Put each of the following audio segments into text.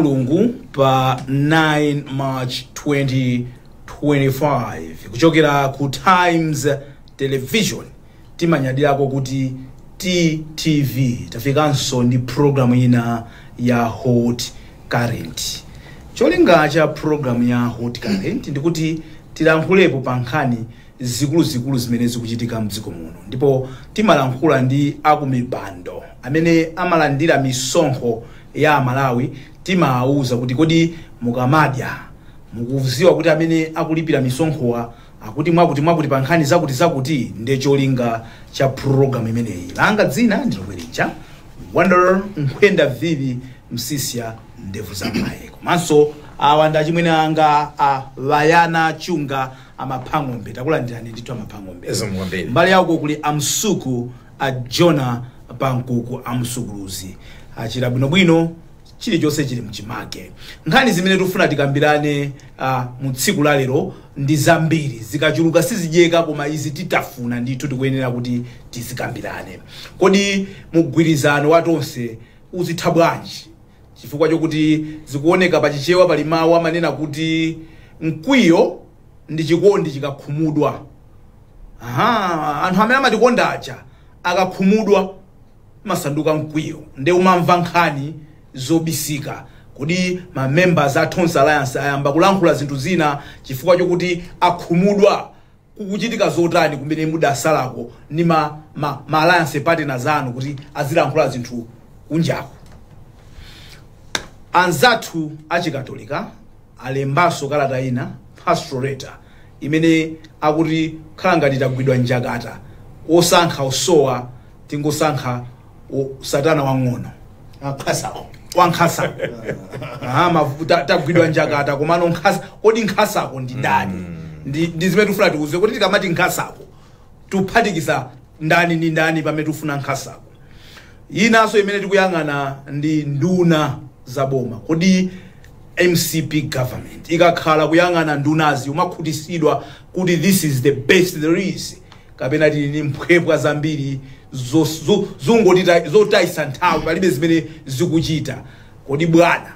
Lungu pa 9 March 2025 kuchokera ku Times Television timanyadirako kuti TTV tafikanso ndi program ina ya Hot Current. Cholinga cha program ya Hot Current ndikuti tilankhulepo pa nkhani zikulu zimene zikuchitika mdziko muno, ndipo timalankhula ndi akumibando amene amalandira misonkho ya Malawi. Timauza kuti kodi mukamadya mukuziwa kuti amene akulipira misonkhowa akuti mwakuti pa nkhani zakuti ndi cholinga cha program imeneyi. Langa dzina ndilowericha Wonder Nkwenda Vivi Msisia ndevu za maye komanso awanda chimwene anga vayana chunga amaphang'ombe takulandirani ndithu amaphang'ombe mbali yako kuli amsuku Jona Pankuku amsukuluzi achira bwinobwino chili chose chili mchimake. Nkhani zimene tufuna tikambirane mu tsiku la lero ndi zambiri, zikachuluka sizijeka koma izi titafuna ndithu tikuyenera kuti tizikambirane. Kodi mugwirizano watonse uzitha bwanji? Chifukwa chokuti zikuoneka pachichewa pali mawu amanena kuti mkwiyo ndi chikondi chikakhumudwa. Anthu amene amatikondacha akakhumudwa masanduka mkwiyo, nde umamva nkhani zobisika. Kodi ma members a Tons Alliance ayamba kulankhula zinthu zina chifukwa chokuti akhumudwa kukuchitika zotani kumene mudasalako ni ma alliance partners anu kuti azilankhula zinthu kunjako. Anzathu achikatolika alembaso kalata ina pastoreta imene akuti khala ngati tagwidwa njakata, osankha osowa tingosankha satana wang'ono wankhasa. Tagwidwa njakata komano nkhasa, kodi nkhasako ndi ndani? Ndi zimene tufuna tikuze kuti tikamati nkhasako tuphatikisa ndani ndi ndani pamene tufuna nkhasako. Inaso imene tikuyang'ana ndi nduna zaboma. Kodi MCP government ikakhala kuyang'ana ndunazi umakhutisidwa kuti this is the best there is, kapena tili ni mphwepwa zambiri zungotita zotayisa nthawi palibe zimene zikuchita. Kodi bwana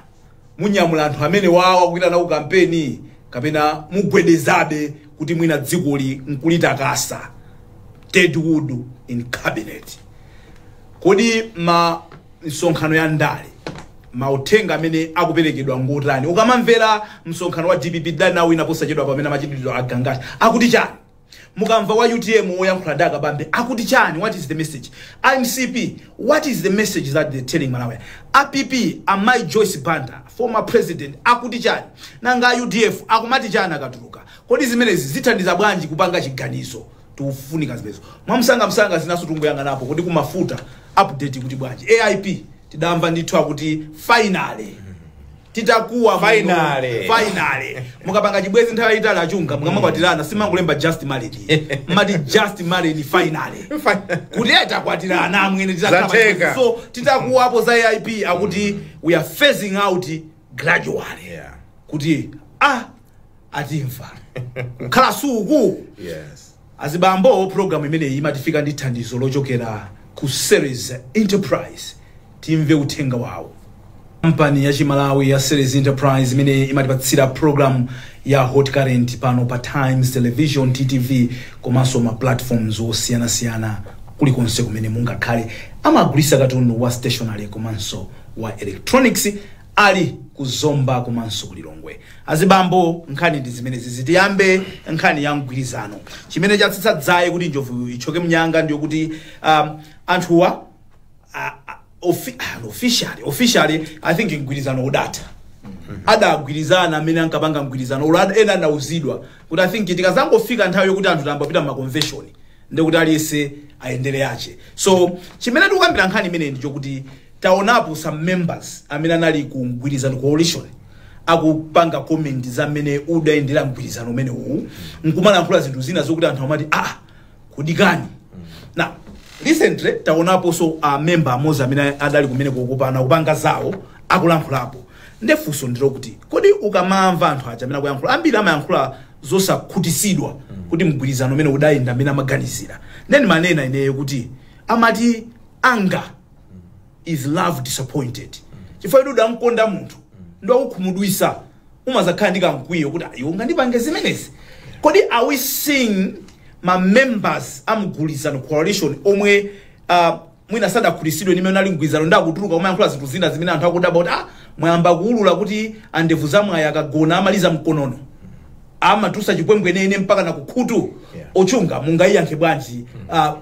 munyamula anthu amene wawa kuita nawo kampeni, kapena mugwedezabe kuti mwina dzikoli nkulitakasa Deadwood in cabinet? Kodi msonkhano ya ndale mauthenga amene akuperekedwa ngotani? Ukamamvera msonkhano wa DPP dana ina posachedwa pamene machitidwe agangati akuti chani? Mukamva wa UTM oyankhula daga bambe akuti chani? What is the message? MCP, what is the message that they're telling Malawi? APP, Amai Joyce Banda, former president, akuti chani? Nanga UDF akumati chani akatuluka? Kodi zimenezi zithandiza bwanji kupanga chiganizo tufunika zimezo? Mwamsanga zinaso tunguyanga napo kodi kumafuta update kuti bwanji? AIP tidamva ndithu akuti finally titakuwa finally mukapanga chibwezi nthawi itali achunga mukamakwatirana simangulemba just married mati just married finally kuti takwatirana amwene titakama. So titakuwa hapo za AIP akuti we are phasing out gradually, kuti atimfa khala suku. Azibambo program imene imatifika ndi thandizo lochokera ku Series Enterprise. Timve uthenga wawo. Company ya Malawi ya Series Enterprise imene imatipatsira program ya Hot Current pano pa Times Television TTV komanso ma platforms osiyana kulikonse kumene mungakhale. Amagulisa katundu wa stationery komanso wa electronics ali kuzomba komanso kulilongwe. Azibambo nkhani ndi zimene zitiyambe nkhani ya mgwirizano. Chimene chatsitsa dzaye kuti njovu ichoke mnyanga ndiyo kuti anthuwa officially I think mgwirizano udata adagwirizana amene ankapanga mgwirizano ula ena nauzidwa kuti I think tikazangofika nthawi yokuti anthu tambapita ma convention ndekuti aliyese aendele ache. So chimene tikukambira nkhani imene ndicho kuti taonapo some members amene anali ku mgwirizano coalition akupanga comment za amene udaendera mgwirizano umene uwu nkumalankhula zinthu zina zokuti anthu amati kudikani. Now recently taonapo so member amoza amene adali kumene kukupana kupanga zawo akulankhulapo. Ndefunso ndiro kuti kodi ukamamva anthu aja amene akuyankhula ambiri amayankhula zosakhutisidwa kuti mgwirizano umene udayenda amene amaganizira. Then manena ineyo kuti amati anger is love disappointed. Chifukwa idu damkonda munthu ndo akukhumudwisa umazakhala ndikamkwiyo kuti ayo ngandipange zimenezi. Kodi are we seeing my members amgwirizano coalition omwe mwina sadakhulisidwe nimene ali mgwirizano ndakutuluka umayankhula zinthu zina zimene anthu akuda about mwayamba kuulula kuti andevu zamwe akagona amaliza mkonono amatusa chipwembwe nene mpaka na kukhutu ochunga mungayiyankhe bwanji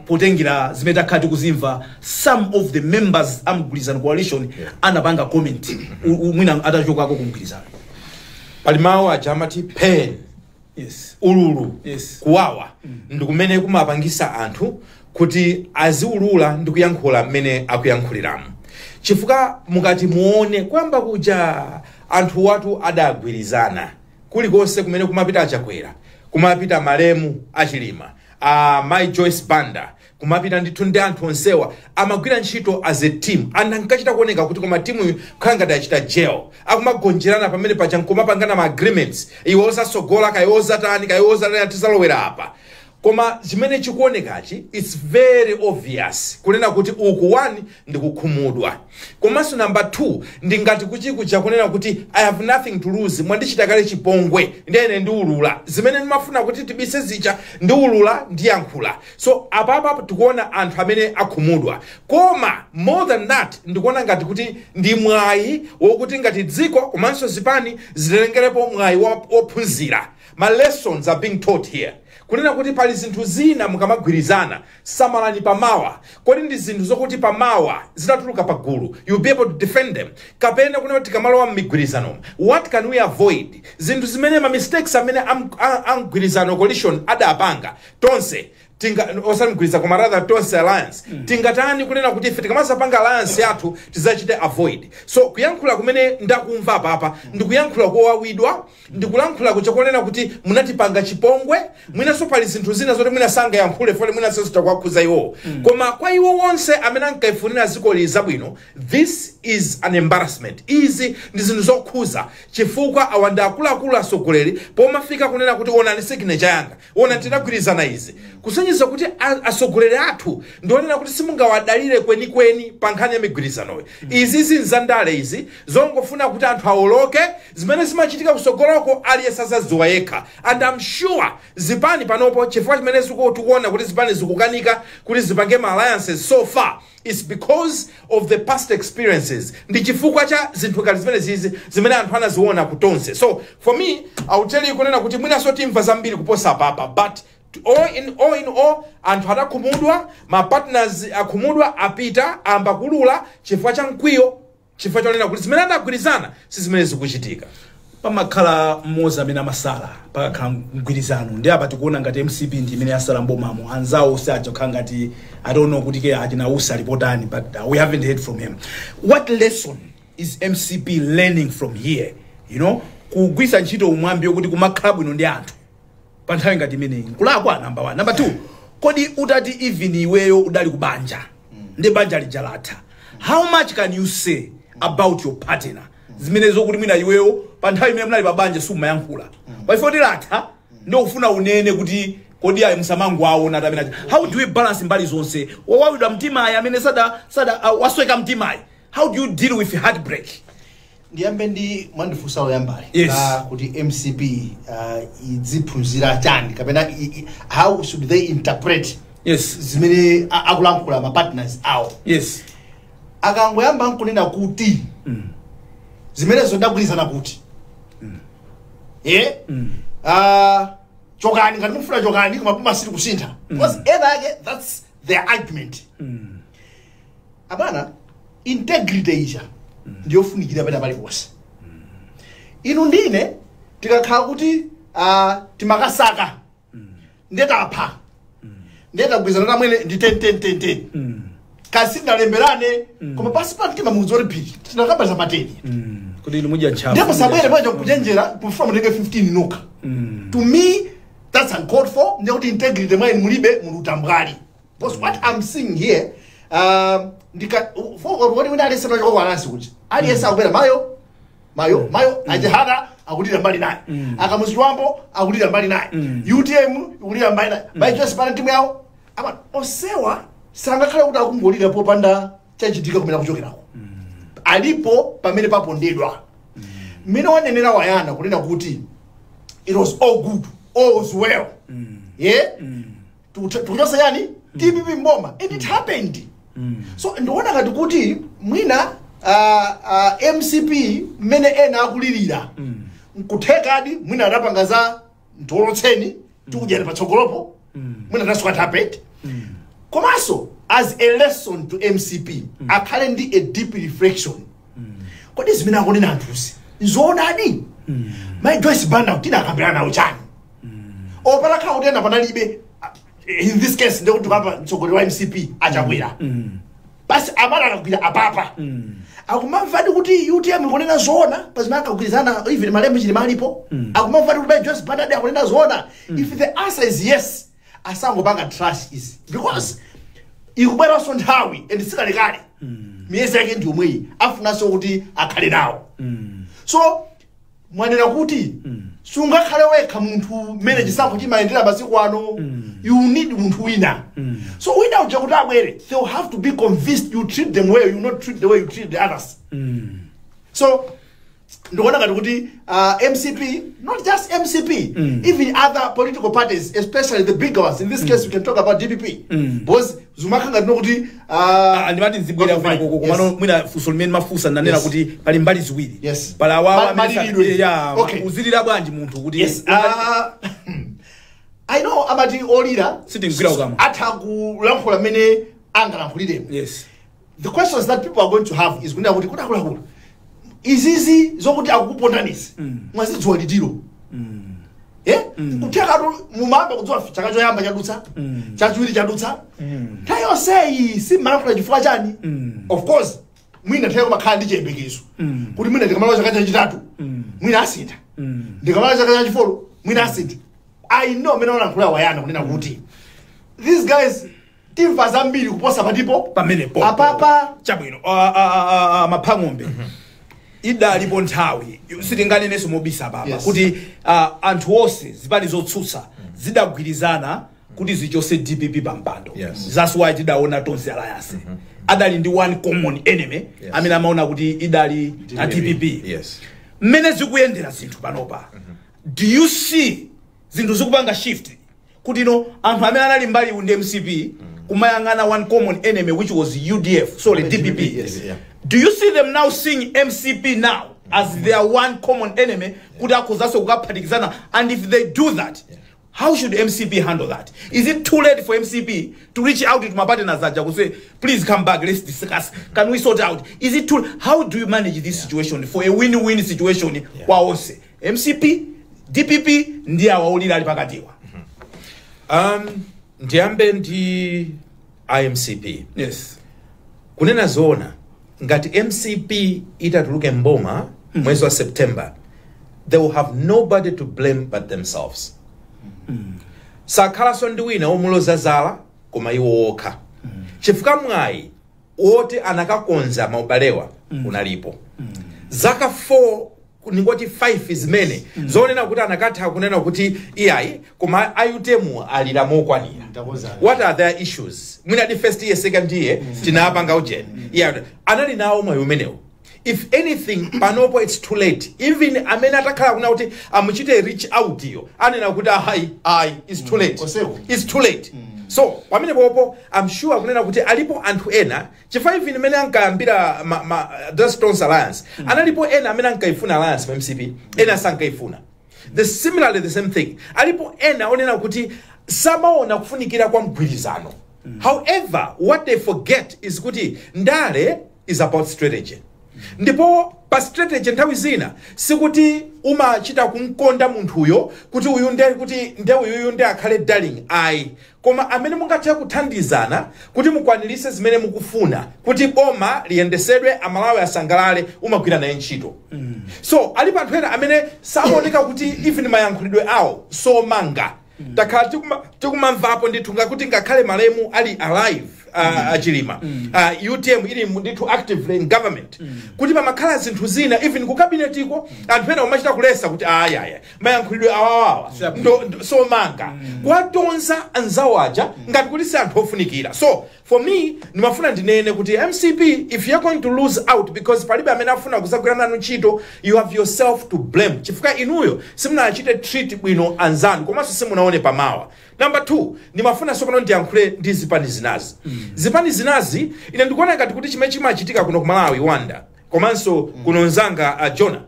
potengera zimene takhati kuzimva some of the members amgwirizano coalition anapanga comment mwina atachokako kumgwirizano. Pali mawu achamati pain, ululu, kuwawa ndikumene kumapangisa anthu kuti aziulula ndikuyankhula mmene akuyankhuliramu. Chifukwa mukati muone kwamba kuja anthu watu adagwirizana kulikonse kumene kumapita Chakwera, kumapita Malemu Achilima, My Joyce Banda, kumapita ndithu ndi anthu onsewa amagwira ntchito as a team. Anankachita kuoneka kuti koma timu khanga dachita jail akumagonjerana pamene pacha nkomapangana ma agreements iwoza sogola kayoza tani kayoza tani tizalowera apa. Koma zimene chikuonekachi it's very obvious kunena kuti uku wani ndikukhumudwa. Komanso number 2 ndingati kuchikuja kunena kuti I have nothing to lose mwandichita kale chipongwe ndene ndiulula zimene ndimafuna kuti tibise zicha ndiulula ndiyankhula. So apapa tikuona anthu amene akhumudwa. Koma more than that ndikuona ngati kuti ndi mwayi wokuti ngati dziko komanso zipani zilengerepo mwayi wophunzira. My lessons are being taught here. Kunena kuti pali zinthu zina mukamagwirizana samalani pamawa. Kodi ndi zinthu zokuti pamawa zitatuluka pagulu you'll be able to defend them. Kapena kunena kuti kamalowa mmigwirizano what can we avoid? Zinthu zimene ma mistakes amene amgwirizano coalition adapanga tonse osamgwiriza koma rather tonse alliance tingatani kunena kuti ife tikamazapanga alliance yathu tizachite avoid. So kuyankhula kumene ndakumva papa ndikuyankhula kowawidwa ndikulankhula kuchakonena kuti munatipanga chipongwe mwinaso pali zinthu zina zoti mwina sanga yankhule fole mwina so zitakwakuza iwo koma kwa iwo wonse amene ankaifunira ziko lizabwino this is an embarrassment. Izi ndi zinthu zokhuza chifukwa awanda akuluakulu asogoleri pomafika kunena kuti onani signature yanga ona tinagwirizana izi kusonyeza kuti asogoleri athu ndionena kuti simungawadalire kwenikweni pa nkhani ya migwirizanoyo. Izi zinzandale izi zongofuna kuti anthu aoloke zimene zimachitika kusogoloko aliyesa zaziwa yekha. And I'm sure zipani panopo chifukwa chimene tikuona kuti zipani zikukanika kuti zipange ma alliances so far is because of the past experiences. Ndi chifukwa cha zinthu kali zimene zizi zimene anthu anaziona kutonse. So for me I will tell you kunena kuti mwina so timva zambiri kuposa papa but all in all anthu adakhumudwa ma partners akhumudwa apita amba kulula chifukwa cha mkwiyo chifukwa chonena kuti zimene adagwirizana si zimene zikuchitika. Pamakhala mmoza amene amasala pakakhala mgwirizano ndi apa tikuona ngati MCP ndi imene yasala mbomamo anzawo sajokhala ngati I don't know kuti ke achinausa ripotani but we haven't heard from him. What lesson is MCP learning from here? You know, kugwisa ntchito umwambi yokuti kumakhala bwino ndi anthu pa nthawi ngati imeneyi nkulakwa number 1. Number 2 kodi utati even iweyo udali kubanja ndi banja lijalatha how much can you say about your partner zimene zokuti mwina iweyo pa nthawi imene mnali pabanja sumayankhula paifoti latha ndio kufuna unene kuti kodi ayi msamangu awo na tamina. How do we balance mbali zonse wawawidwa mtima ayi amene sada wasweka mtima ayi? How do you deal with heartbreak? Ndiyambe ndi mwandifusa oyambali kuti MCP idziphunzira chani kapena how should they interpret zimene akulankhula ma partners awo. Akangoyamba nkunena kuti zimene zondagwirizana kuti chokani ngati mufuna chokani koma pumasiri kusintha because either that's their argument. Abana integrity isha ndiyo funikira pena pali posa. Inu ndine tikakhala kuti timakasaka ndetapha ndetagwizana namwene ndi 10 kasi ndalemberane koma pasi pa mtima muzori pili tinakabaza mateni kuti lumujja nchafu ndipo sabwere pacho kujenjera kufuna mutenge 15 noka. To me that's uncalled for. Ndikuti integrity mwa mulibe mulutambwali because what I'm seeing here ndika wodi wina alesa no kwa nasi kuti aliyesa akubera mayo ajahada akulira mbali naye akamuzwambo akulira mbali naye UTM akulira mbali naye by just para timu yao ama osewa sangakhala kuti akungolira popanda chachitika kumena kuchokerako alipo pamene papondedwa mina wanenera wayana kunena kuti it was all good, all was well. Yeah? Tukuchosa yani? DPP mboma. And it happened. So ndikuona ngati kuti mwina MCP mene ena akulirira. Nkutheka adi mwina adapanga za ntolotseni tikujani patsogolopo. Mwina that's what happened. Komanso as a lesson to MCP, akhale ndi a deep reflection. Kodi zimene akunena anthusi nzoonadi? My Joyce Banda utina akambirana nawo chani. Opala kha utenda panalibe in this case ndo kuti papa mtsogoli wa MCP achakwera. Basi amara akagwira apapa. Akumamvadi kuti UTM ikunena zoona pazimene akagwirizana even malembe chili malipo. Akumamvadi kuti Joyce Banda akunena zoona. If the answer is yes, asangopanga trash is because ikubwera so nthawi and sikalekale. Miyezi yake ndi omweyi afunanso kuti akhale nawo. So mwanena kuti sungakhale wekha munthu mmene chisankho chimayendera masiku ano, you need munthu wina. So wina uja kuti abwere, they'll have to be convinced you treat them well, you not treat the way you treat the others. So ndikuona ngati kuti MCP, not just MCP, even other political parties, especially the bigger ones. In this case, we can talk about DPP. Because Zumakanga know kuti andimati nzibwera kuko kumano mwina fusolmen mafusa nanena kuti pali mbali ziwiri. Yes. Pala wawa ya uzilira bwanji munthu kuti yes. I know amati olira sitingwira ukama atakulankhula mene angalankhulire. Yes. The questions that people are going to have is kuna kuti kula izizi zokuti akukupondanisi mwazidziwa lidiro. Kutheka mumamba kudziwa chaka choyamba chadutsa, chachiwiri chadutsa. Tayo sei si marafu chifukwa chani? Of course, mwina theko makhala ndi chiyembekezo. Kuti mwina ndikamala chaka chachitatu, mwina asintha. Ndikamala chaka chachifolo, mwina asintha. I know mena olankhula wayana kunena kuti these guys timva zambiri kuposa patipo pamenepo. Apapa chabwino maphang'ombe. Idalipo nthawi sitinganenenso mobisa baba kuti anthu onse zipani zotsutsa zidagwirizana kuti zichose DPP pampando. That's why tidaona tonse alliance adali ndi one common enemy amene amaona kuti idali a DPP. Mmene zikuyendera zinthu panopa, do you see zinthu zikupanga shift kuti no anthu amene anali mbali ndi MCP kumayang'ana one common enemy which was UDF, sorry DPP. Do you see them now seeing MCP now as their one common enemy? And if they do that, how should MCP handle that? Is it too late for MCP to reach out to my partners and say, please come back, let's discuss, can we sort out? Is it too? How do you manage this situation for a win-win situation? MCP, DPP, ndiya waulira alipakatiwa. Ndiambe ndi IMCP. Yes. Kunena zona ngati MCP itatuluke mboma mwezi wa September, they will have nobody to blame but themselves. Sakhala so ndi wina omuloza zala koma iwo okha. Chifukwa mwayi wote anakakonza maubalewa unalipo. Zaka 4 ningoti 5 zimene zonena kuti anakatha kunena kuti iyayi koma ayutemu alira mokwanira. What are their issues? Mwina di first year, second year tinapanga ujeni. Anali nawo mwayi umenewo. If anything panopo it's too late. Even amene atakhala kuna kuti amuchite reach out yo anena kuti it's too late. It's too late. So pamene popo I'm sure kunena kuti alipo anthu ena chifukwa even amene ankayambira the Stones Alliance analipo ena amene ankaifuna alliance pa MCP ena sankaifuna. Similarly the same thing. Alipo ena onena kuti samaona kufunikira kwa mgwirizano. However, what they forget is kuti ndale is about strategy. Ndipo pa strategy nthawi zina sikuti umachita kumkonda munthuyo kuti uyunde kuti uyu nde akhale darling koma amene mungathe kuthandizana kuti mukwanirise zimene mukufuna kuti boma liyendesedwe amalawi asangalale umagwira naye ntchito. So ali panthu ena amene saoneka kuti even mayankhulidwe awo so manga takhala tikumamvapo ndithu ngakuti ngakhale malemu ali alive achilima UTM ili ndithu actively in government kuti pamakhala zinthu zina even ku cabinet iko anthu pena umachita kulesa kuti ayaya mayankhulidwe awawawa so manga kwatonza anzawo aja ngati kuti si anthu ofunikira. So for me nimafuna ndinene kuti MCP, if you're going to lose out because palibe amene afuna kuzagwira nanu ntchito, you have yourself to blame chifukwa inuyo simunachite treat bwino anzanu komanso simunaone pamawa. Number 2, nimafuna sopano ndiyankhule ndi zipani zinazi. Zipani zinazi ine ndikuona ngati kuti chimene chimachitika kuno ku Malawi wanda komanso kuno nzanga Jonah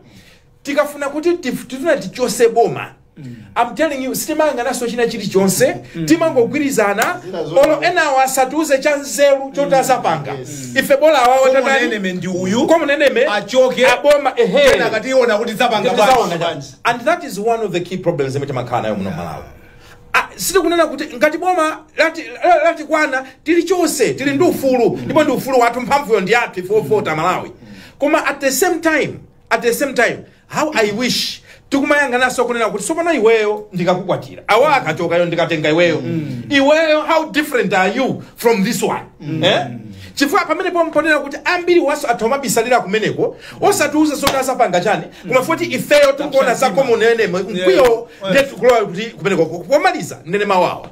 tikafuna kuti tifuna tichose boma. I'm telling you, sitimanga naso china chili chonse, timangogwirizana, olo ena wasatuze chanzeru chota sapanga. Ife bola awa enemy ndi uyu, enemy, achoke, aboma kena kationa kuti sapanga bani. And that is one of the key problems emete makana yo muno Malawi. Siti kunena kuti ngati boma lati kwana tili chose, tili ndi ufulu, ndipo ndi ufulu watu mphamvu yo ndi athu ife ovota Malawi. Koma at the same time, how I wish tukumayanga naso kunena kuti sopano iweyo ndikakukwatira awa akachoka yo ndikatenga iweyo iweyo how different are you from this one chifukwa pamene pomponera kuti ambiri waso atomabisalira kumeneko osatuza sona sapanga chani kumafoti ifeyo tungona za common enemy mkwiyo ndetu kulowa kuti kumeneko kumaliza nene mawawa.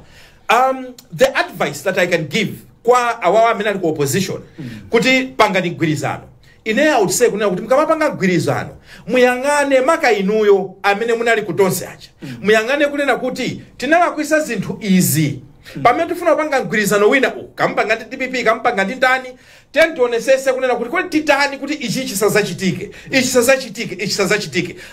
The advice that I can give kwa awawa amene ali ku opposition kuti panga nigwirizano ine I would say kunena kuti mkamapanga gwirizano muyangane maka inuyo amene munali kutonse acha muyangane kunena kuti tinalakwisa zinthu izi pamene tifuna kupanga gwirizano wina kampanga ndi DPP kampanga ndi ndani tentionesese kunena kuti kodi titani kuti ichi chisazachitike.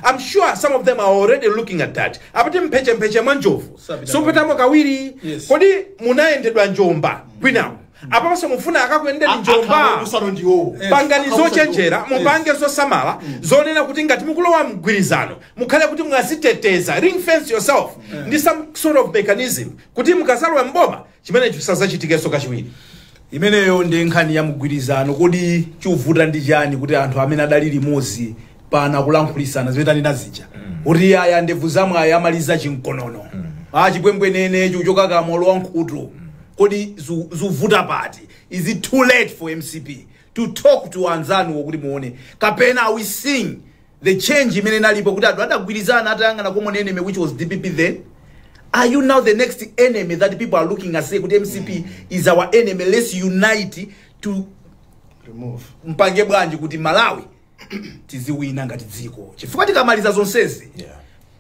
I'm sure some of them are already looking at that. Apati mpheche manjovu sopetamo kawiri kodi munayendedwa njomba kwinawo apa basa mufuna akakuyendera njomba pangani zochenjera mupange zosamala zonena kuti ngati mukulowa mgwirizano mukhale kuti mwaziteteza ring fence yourself ndi some sort of mechanism kuti mukazalwa mboma chimene chisazachitikeso kachiwiri. Imeneyo ndi nkhani ya mgwirizano. Kodi chuvuta ndi chani kuti anthu amene adali limodzi pana kulankhulitsana zimetani nazija kuti aya ndevu zamwe ayamaliza chinkonono chipwembwenene chuchoka kamolo wankhutu. Kodi zuvuta pati? Is it too late for MCP to talk to anzanu kuti muone kapena are we seeing the change imene nalipo kuti adu adagwirizana atayangana common enemy which was DPP then? Are you now the next enemy that people are looking at say kuti MCP is our enemy, let's unite to remove mpange bwanji kuti Malawi tiziwina ngati dziko chifukwa tikamaliza zonsezi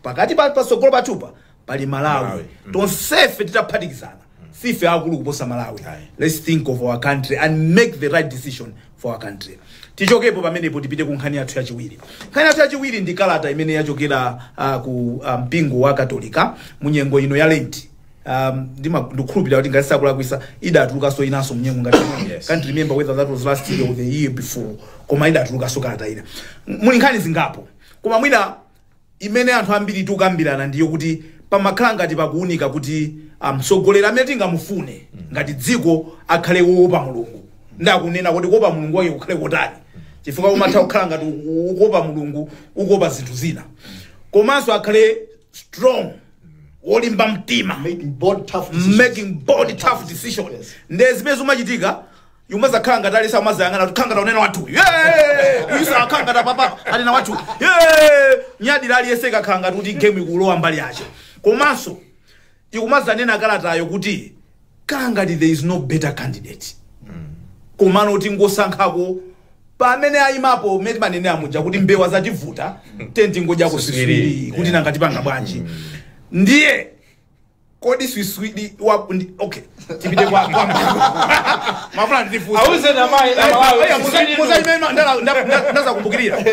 pakati pasogolo patupa pali Malawi tonsefe titaphatikizana sife akulu kuposa Malawi. Let's think of our country and make the right decision for our country. Tichokepo pamenepo tipite ku nkhani yathu yachiwiri. Nkhani yathu yachiwiri ndi kalata imene yachokera ku mpingo wa Katolika munyengo ino ya lenti. Ndikukhulupirira kuti ngati sakulakwisa idatuluka so inanso munyengo ngati can't remember whether that was last year or the year before. Koma idatuluka so kalata ina. Muli nkhani zingapo. Koma mwina imene anthu ambiri tukambirana ndiyo kuti pamakhala ngati pakuunika kuti msogolera amene tingamufune ngati dziko akhale wopa Mulungu. Ndakunena kuti kuopa Mulungu wake kukhale kotani chifukwa umatha kukhala ngati ukuopa Mulungu ukuopa zinthu zina komanso akhale strong wolimba mtima making bold tough decisions. Ndezimene zimachitika yumazakhala ngati alisa umazayangana kuti khanga taunena wathu uyisa khanga ta papa alina wathu nyadi lali yeseka khanga kuti game ikulowa mbali yache komanso ikumazanena kalatayo kuti kangati there is no better candidate komano kuti ngosankhako pamene ayimapo meti manene amuja kuti mbewa zativuta tenti ngoja kusiswiri kuti nangati panga bwanji ndiye kodi swiswidi okay tipite kwa mafuna ndifuza auze na mai ndaza kumbukirira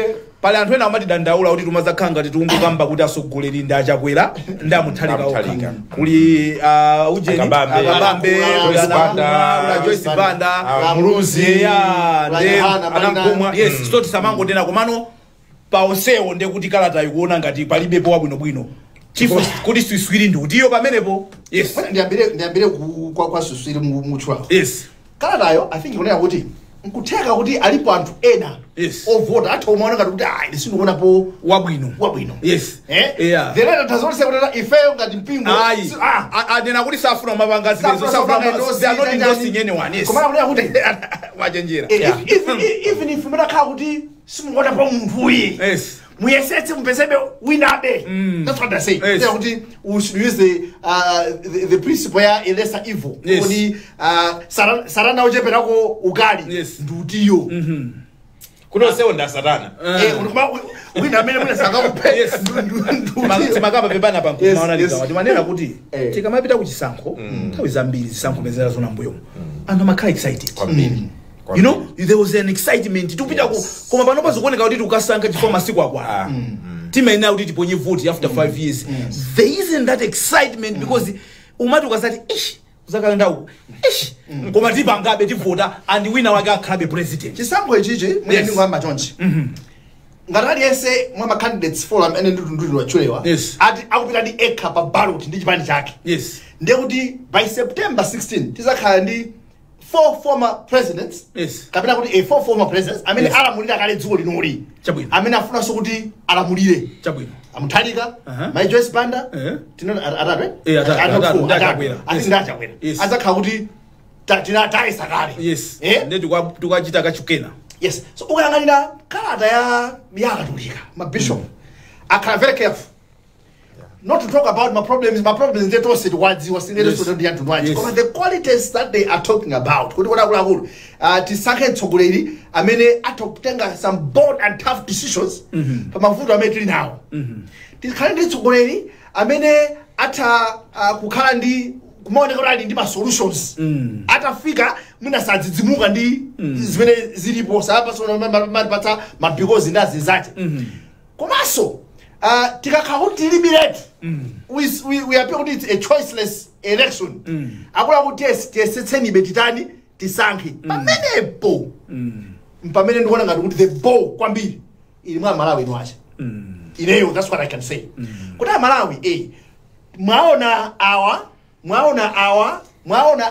pale anthu ena amati dandaula kuti tumazakhanga titungukamba kuti asogoleri ndi Chakwera ndamuthalika kuli ujeni akabambe kula Joyce Banda Muluzi nde anamkumwa yes so tisamango tena komano paosewo nde kuti kalata ikuona ngati palibepo wabwinobwino chifu kuti swiswiri ndi utiyo pamenepo yes ndiyambire kwa swiswiri muchwa yes kalatayo I think ikunena kuti nkutheka kuti alipo anthu ena ovota atha umaona ngati kuti ine sindikuonapo wabwino yes the letter tazonse kuti ifeyo ngati mpingo anena kuti safuna mapanga zilezo safuna they are not endorsing anyone yes komana kuti wajenjera even if mutakhala kuti simukuonapo munthuyi yes muyesetse mpezebe winabe that's what I say kuti we should use the principle ya lesser evil kuti sarana ucheperako ukali ndutiyo kunosewo nda satana wina amene mune sakakupe yes makamba pepana pa kumaona likawa timanena kuti tikamapita ku chisankho nthawi zambiri zisankho mezera zona mbuyo anthu amakhala excited you know there was an excitement tupita koma panopa zikuoneka kuti tukasankha chifukwa masiku akwana timaina kuti tiponye vote after 5 years there isn't that excitement because umati ukasati uzakalenda uku koma tipangabe tivota and wina wake akhalabe president chisankho ichichi mwene ndingwamba chonchi ngati aliyense mwa ma candidates forum ene nditundulirwa chulewa ati akupita ndi ekha pa ballot ndi chipani chake ndiye kuti by September 16 tizakhala ndi 4 former presidents kapena kuti 4 former presidents amene alamulira kale dziko linoli amene afuna so kuti alamulire amuthalika my Joyce Banda tinona atatwe Chakwera azakhala kuti taisa kale ndi tukachita kachukena so ukayang'anira kalata ya Katolika ma bishop akhala very careful not to talk about my problems they don't say words was in the so don't but the qualities that they are talking about kuti kula tisakhe tsogoleri amene atokutenga some bold and tough decisions pa mavuto amene tili nawo tikhale ndi tsogoleri amene atha kukhala ndi kumaoneka kuti ali ndi ma solutions atafika mwina sadzidzimuka ndi zimene zilipo sapa so mapatsa ma because ndazi zake komanso tikakhala kuti liberate we appear kuti it's a choiceless election akula kuti tesetseni betitani tisankhe pamenepo mpamene ndikuona ngati kuti the ball kwambiri ili mwa Malawi inwache ineyo that's what I can say kuti Malawi mwaona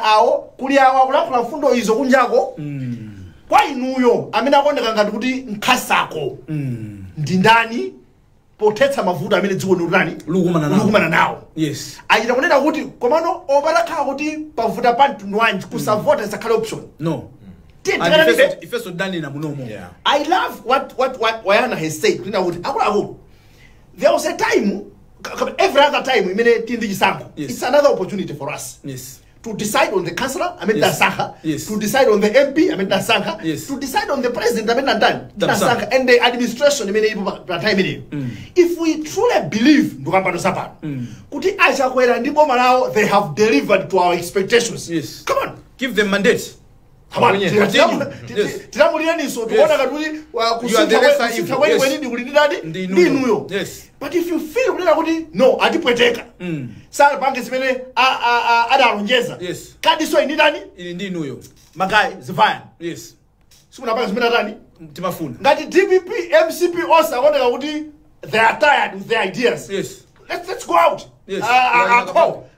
awo kuli awa kulafuna fundo izo kunjako kwa inuyo amene akuoneka ngati kuti nkhasako ndi ndani potetsa mavuto amene dziko ndani lukumana nawo achita kunena kuti komano obalakhala kuti pavuta pa mtundu wanji kusavota isakhale option ifeso dani na munomo I love what Wayana has said kunena kuti akulu there was a time every other time imene tindi chisankho it's another opportunity for us to decide on the councillor Dasanka, to decide on the MP Dasanka, to decide on the president Dasanka, and the administration if we truly believe Kuti Chakwera and Chakwera they have delivered to our expectations. Come on, give them mandate. Come on, you are the yes. But if you feel no, adipweteka. Sala bank is mene adarongeza. Yes. Kadi so inidani? Indinuyo. Magai zivaya. Yes. Sumuna bank is mene dani? Timafuna. Ngati DPP, MCP also wonder kuti they are tired with their ideas. Yes. Let's go out. Yes.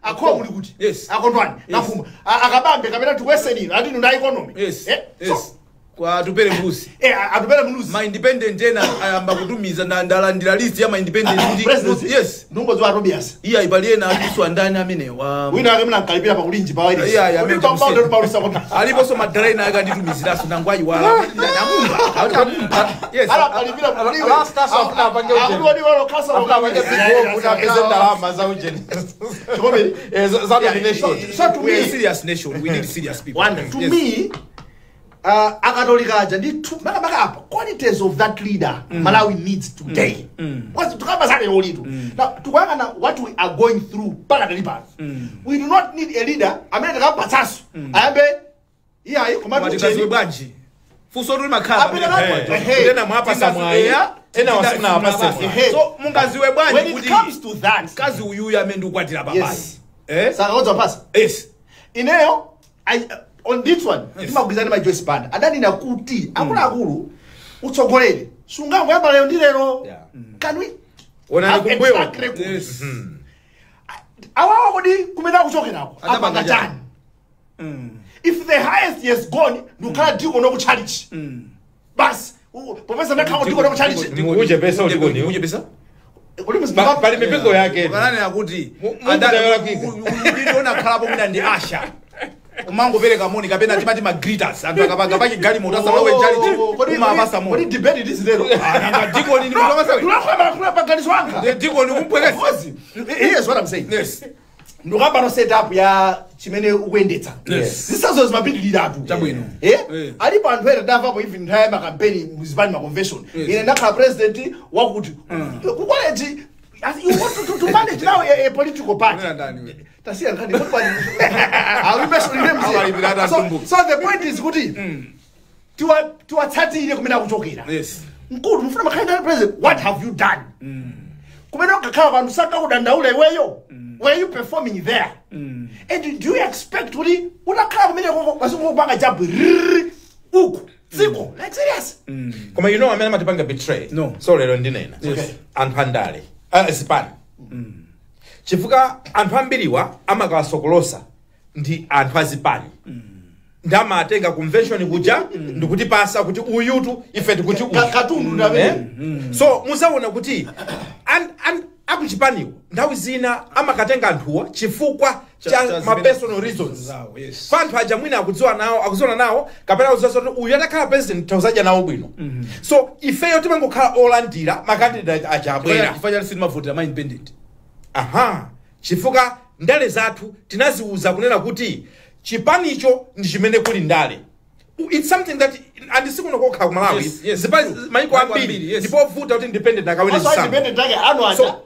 Akho muli kuti. Yes. Akondwani. Nafuma. Akabambe kapena tuweseni adinu na economy. Yes. Yes. Kwa atupele mbusi. Atupele mbusi. Ma independent tena ayamba kutumiza na ndalandira list ya ma independent yes. Ndungo zwa Robias. Iya ibaliye na aliswa ndani amene wa. Wina ake mna kalipira pa kulinji pa waidi. Iya alipo so madraina aka nditumizira so ndangwayi wala. Ndamumba. Yes. Ala kalipira pa kuliwe. Last us of na pange ujeni. Akudi walo kasa wa pange big kuna presenta lama za ujeni. Chikobe. Za nation. So to me serious nation we need serious people. To me Akatolika aja ndi maka qualities of that leader Malawi needs today. What's tukamba sale olito. Now tukanga what we are going through pala deliver. We do not need a leader amene takapatsaso. Ayambe iya komatu cheni bwanji. Fuso ruli makhala. Tena mwapa samwaya. Ena wasina apase. So mungaziwe bwanji when it comes to that kazi uyuya amendu kwatira babayi. Saka ngoza pasa. Yes. Ineyo on this one timagwizana ma Joyce Banda adani na kuti akulu utsogolere sungango yamba lero ndi lero can we ona nikumbuyo awawa kodi kumena kuchokerako apanga chani if the highest has gone ndukhala diko no ku challenge bas popeza ndakhala diko no ku challenge uje pesa ulikoni uje pesa pali mipingo yake kanani akuti ndiona khalapo mina ndi asha umango pereka moni kapena timati ma greeters anthu akapanga paki gali moto asalowe challenge kuma abasa mo kodi debate this lero anga diko ni mtu amasa tulakhala paganizo wanga the diko ni kumpweka here's what I'm saying yes ndukamba no setup ya chimene ukuyendetsa Yes. zisazo zimapitira atu Chabwino. alipo anthu ena ndamvapo even nthawi ma campaign muzipani ma convention ine ndakhala president wakuti kukwaleji you want to manage now a political party tasiya nkhani so the point is kuti tiwatsatire kumene akuchokera yes mkulu mufuna makhalenda president what have you done kumene ukakhala panthu sakakudandaula iweyo were you performing there and do you expect kuti unakhala kumene basingokupanga jabu uku dziko like serious koma you know amene amatipanga betray No. so lero ndinena Yes. anthu andale sipani chifukwa anthu ambiriwa amakawasokolosa ndi anthu azipani ndamatenga convention kuja ndikutipasa kuti uyutu ife tikuti katundu ndamene so muzaona kuti akuchipaniwo nthawi zina amakatenga anthuwa chifukwa cha ma personal reasons yes fanthu aja mwina akuziona nawo kapena kuziona kuti uyu atakhala president tauzaja nawo bwino so ifeyo timangokhala olandira makandidate aja abwera ifanya sitimavotera ma independent aha chifukwa ndale zathu tinaziuza kunena kuti chipanicho ndi chimene kuli ndale it's something that andisikuno kokhala kumalawi Yes, yes. zipani maiko ambiri yes. ndipo vuta kuti independent akawene also zisankho independent take anu aja So-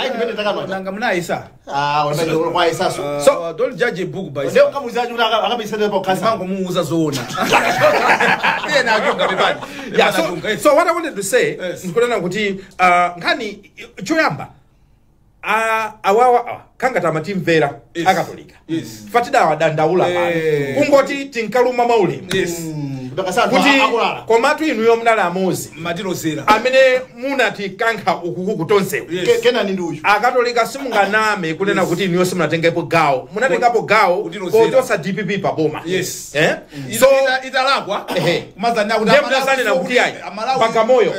independent take anu aja nanga mnaisa wanayo kwa isaso so don't judge a book by ndio kama uzaji akabisema kwa kazi mango muuza zoona yena akunga bebani yeah so what I wanted to say Yes. nkunena kuti nkhani choyamba awawa kanga tamatimvera Yes. akatolika Yes. fatida wadandaula pano kungoti tinkaluma maulemu yes ndakasana kuti akulala komatu inuyo mnali amozi matilozera amene munati kankha ukuku kutonsewu Yes. kenani ndi uyu akatolika simunganame kunena kuti inuyo simunatengepo gawo munatengapo gawo Kutilozera. kochosa DPP paboma yes so italakwa ehe mazana kuti ndiye mnazanena kuti ayi pagamoyo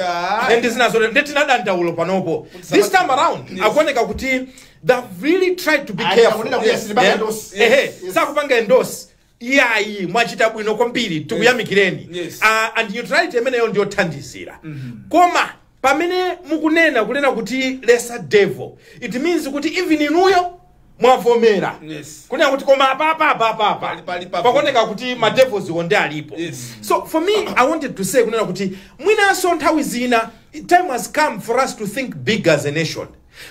ndi zinazo ndetinadandaula panopo this time around akuoneka kuti they've really tried to be careful sakupanga endosi iyayi mwachita bwino kwambiri tikuyamikireni Yes. and neutrality imeneyo ndiyothandizira koma pamene mukunena kunena kuti lesser devil it means kuti even inuyo mwavomera Yes. kunena kuti koma apa Pali pakuoneka kuti ma devils onde alipo Yes. so for me I wanted to say kunena kuti mwinaso nthawi zina time has come for us to think big as a nation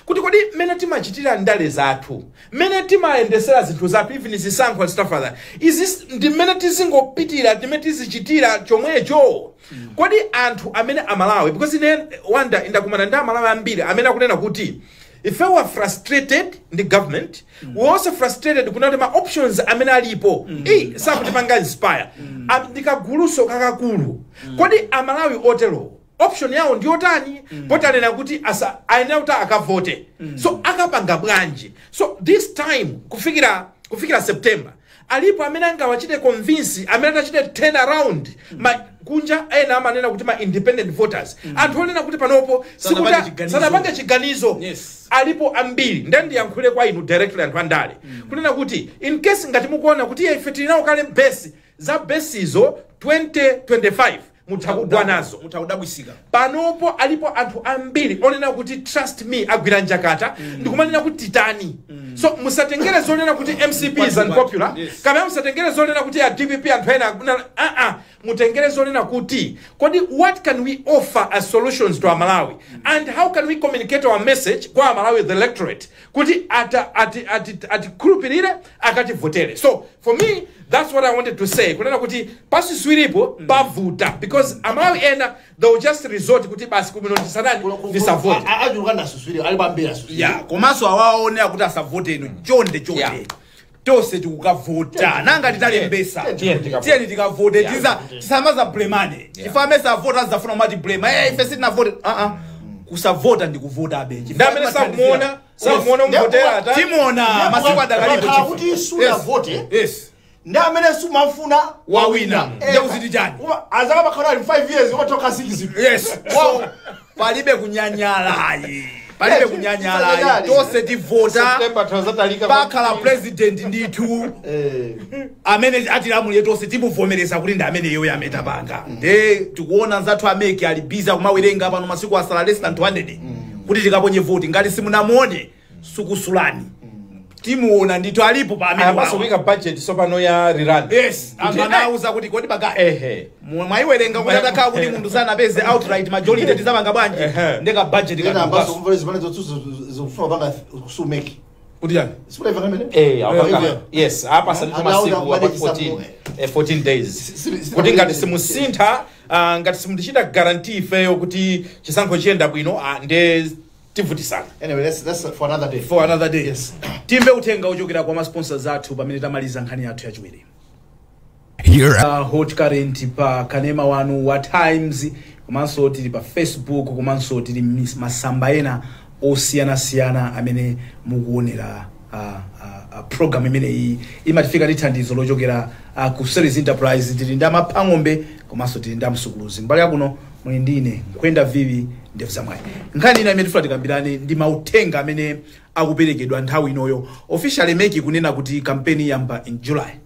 kuti kodi mene timachitira ndale zathu mene timayendesera zinthu zathu even zisankho and stuff like that ndi mene tizingopitira timene tizichitira chomwecho kodi anthu amene amalawi because ine wanda indakumana ndi amalawi ambiri amene akunena kuti if we were frustrated the government we also frustrated kunati ma options amene alipo sakutipanga inspire ndikaguluso kakakulu kodi amalawi otero option yawo ndiyotani potanena kuti ayenera kuti akavote so akapanga bwanji so this time kufikira September alipo amene angawachite convince amene atachite turn around kunja ena amanena kuti ma independent voters anthu onena kuti panopo sanapange chiganizo Yes. alipo ambiri ndiyankhule kwa inu directly anthu andale kunena kuti in case ngati mukuona kuti ife tilinawo kale base za basizo 2025 mutakugwa nazo mutakudabwisika panopo alipo anthu ambiri onena kuti trust me agwira njakata ndikumanena kuti titani so musatengere zonena kuti MCP is unpopular Yes. kama musatengere zonena kuti ya DPP anthu ena mutengere zonena kuti kodi what can we offer as solutions to our Malawi and how can we communicate our message kwa Malawi the electorate kuti atikhulupirire akativotere so for me that's what I wanted to say kunena kuti pasi swiripo pavuta because Malawi ena they will just resort kuti basi kuminotisanani disavote ajuka nasuswiri ali bambira suswiri ya komanso awaone akuti asavote ino chonde Yeah. tose tikukavota nanga titalembesa tiyeni tikavote tisamaza blemane chifame savota zafuna umati blema ife sitinavote kusavota ndikuvota abeji ndamene samuona umvotera ata timuona masiku adakalipo kuti suna vote yes ndi amene sumafuna wawina nje uziti chani azaka bakhala 5 years otoka 6 yes so palibe kunyanyala palibe kunyanyala tose tivota bakhala president ndithu amene atilamulire tose timuvomereza kuti ndi amene yoyo ametapanga nde tikuona nzathu ameke ali busy kumawerenga pano masiku asala less than 200 kuti tikaponye vote ngati simunamuone sukusulani timuona ndithu alipo pa amene amasubika budget sopano ya rirani yes anauza kuti kodi baga mwaiwerenga kuti atakhala kuti munthu sanapeze outright majority tizapanga bwanji ndeka budget ambaso kumveza zimene zofuna banga kusumeki kuti yani sipule vanga yes apa sanito masiku 14 days kuti ngati simusintha ngati simutichita guarantee ifeyo kuti chisankho chiyenda bwino nde tivutisana. Anyway, that's for another day. For another day. Yes. Timve utenga uchokera kwa sponsors athu pamene tamaliza nkhani yathu yachiwiri. Here hot current pa kanema wanu wa Times komanso tili pa Facebook komanso tili masamba ena osiyana amene mukuonera program imene iyi imatifika ndi thandizo lochokera ku Series Enterprise tili ndi amapang'ombe komanso tili ndi amsukuluzi. Mbali yakuno muli ndine Nkwenda Vivi ndefu zamwayi. Nkhani ina imene tifuna tikambirane ndi mautenga amene akuperekedwa nthawi inoyo. Officially meki kunena kuti campaign yamba in July.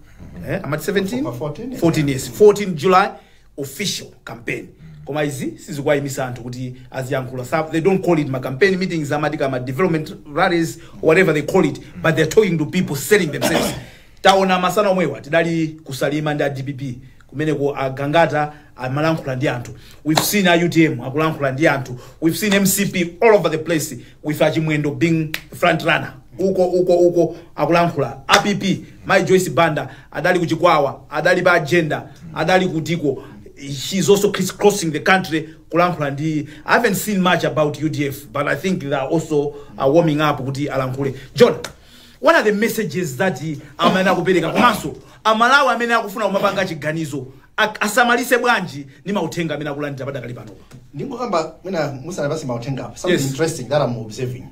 Amati 14 yes. 14 July official campaign. Koma izi sizikuwayimisa anthu kuti aziyankhula. They don't call it ma campaign meetings amatika ma development rallies or whatever they call it, but they're talking to people selling themselves. Taona masana omwewa tidali kusalima ndi DPP kumene ko agangata amalankhula ndi anthu. We've seen UTM akulankhula ndi anthu. We've seen MCP all over the place with Achimwendo being front runner. Uko akulankhula. APP my Joyce Banda adali kuchikwawa, adali ba agenda, adali kutiko. She's also crisscrossing the country kulankhula ndi. I haven't seen much about UDF, but I think they are also warming up kuti alankhule. John, what are the messages that amana kupereka komanso amalawi amene akufuna kumapanga chiganizo asamalise bwanji ni mautenga amene akulandira padakali pano? Ndingokamba mwina musana basi mautenga something interesting that I'm observing.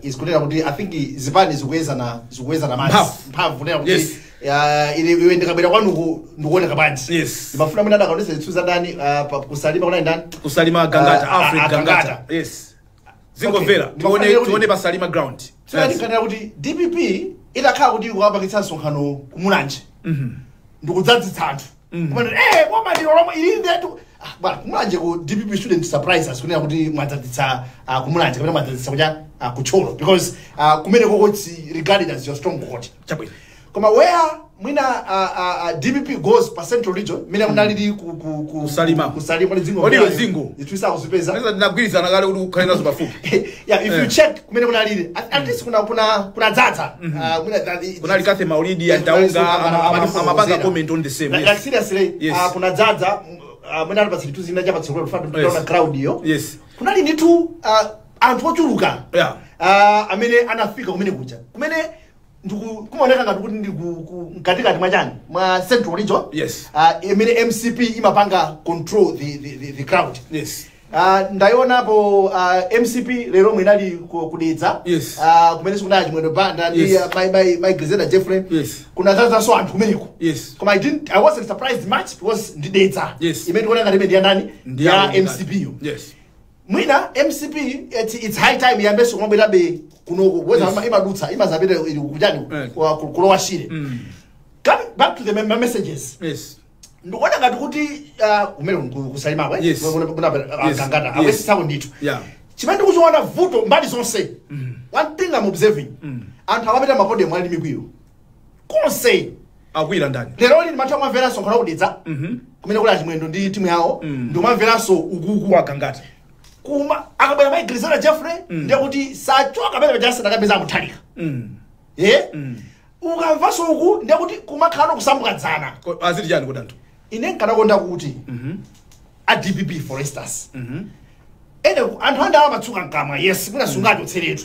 Is kunena kuti I think zipani zikuweza na manzi mphamvu kunena kuti ile ndikabwera kwanu ndikuoneka bwanji. Yes. Mafuna mwina ndakaonesa zitsuza ndani kusalima kuna ndani? Kusalima gangata Africa gangata. Yes. Zingomvera tuone basalima ground. Tsandikanira kuti DPP idakhala kuti kuwapakitsa nsonkhano kumulanje. Ndikudzadzitsa anthu. Kumene koma ndi Oromo ili ndetu. Bwana kumulanje ku DPP shouldn't surprise us kunena kuti mwadzadzitsa kumulanje kapena mwadzadzitsa kuja kucholo because kumene koko it's regarded as your strong court. Chabwino. Koma where mwina DPP goes per central region mina munalili kusalima zingo odiyo zingo itwisa kusipeza neza ndinagwiriza nakale kuti ukhalena zobafupi yeah if you check kumene munalili at least kuna dzadza kuna likathe maulidi ya ndaunga amapanga comment on the same like seriously kuna dzadza mwina alipatsa litu zina chapa tsokolo fatu tutaona crowd iyo yes kuna lini tu anthu ochuluka yeah amene anafika kumene kuja kumene kumaoneka ngati kuti ndi mkatikati mwachani mwa central region. Yes. Imene MCP imapanga control the crowd. Yes. Ndaionapo MCP lero mwinali kudetsa. Yes. Kumene sikuna Achimwendo Banda ndi my Griselda Jeffrey. Yes. Kuna zaza anthu kumeneko. Yes. Koma I wasn't surprised much because ndidetsa. Yes. Imene kuona ngati ndi ndani ya MCP yo. Yes. Mwina MCP it's high time yambeso ngombe be kunoko weza imadutsa imazabete kujani kulowa shire. Coming back to the messages. Yes. Ndikuona ngati kuti kumene kusalima kwa kuna gangata awesi sawo ndithu. Yeah. Chimene ndikuzoona vuto mbali zonse. One thing I'm observing. Anthu awapeta mapode mwali mikwiyo. Konse akwira ndani. Lero ni matha mwamvera sonkhana kudetsa. Kumene kula Achimwendo ndi timu yawo ndomamvera so ukuku kwa gangata. Kuma akabwera my Griselda Jeffrey ndiye kuti sachoka pele pejasa ndakapeza muthalika. Ukamvaso uku ndiye kuti kumakhala kusambukadzana. Aziti chani kuti anthu? Ine nkanakonda kuti a DPP for instance. Ene anthu anda amatsuka nkamwa yes kuna sungacho tseretu.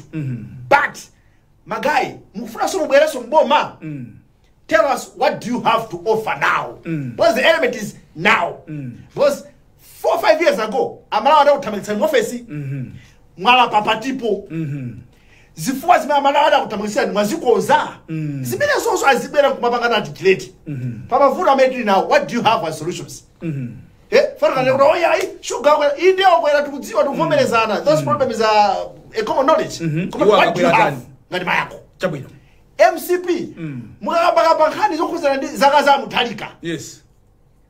But magai mufuna so mubwere so mboma. Tell us what do you have to offer now? Because the element is now. Because 4 or 5 years ago amalawa nda uthamikitsani office mwala papatipo zifukwa zimene amalada kutamwisirani mwazikoza zimene zonso azibwera kumapangana articulate pamavuto amene tili nawo. What do you have as solutions? Farikane kuti oyayi sugar inde okwera tikudziwa tikuvomerezana, those problems are a common knowledge. What do you have ngati mayako chabwino MCP mukakamba wankhani zokhuzana ndi zaka za Muthalika? Yes,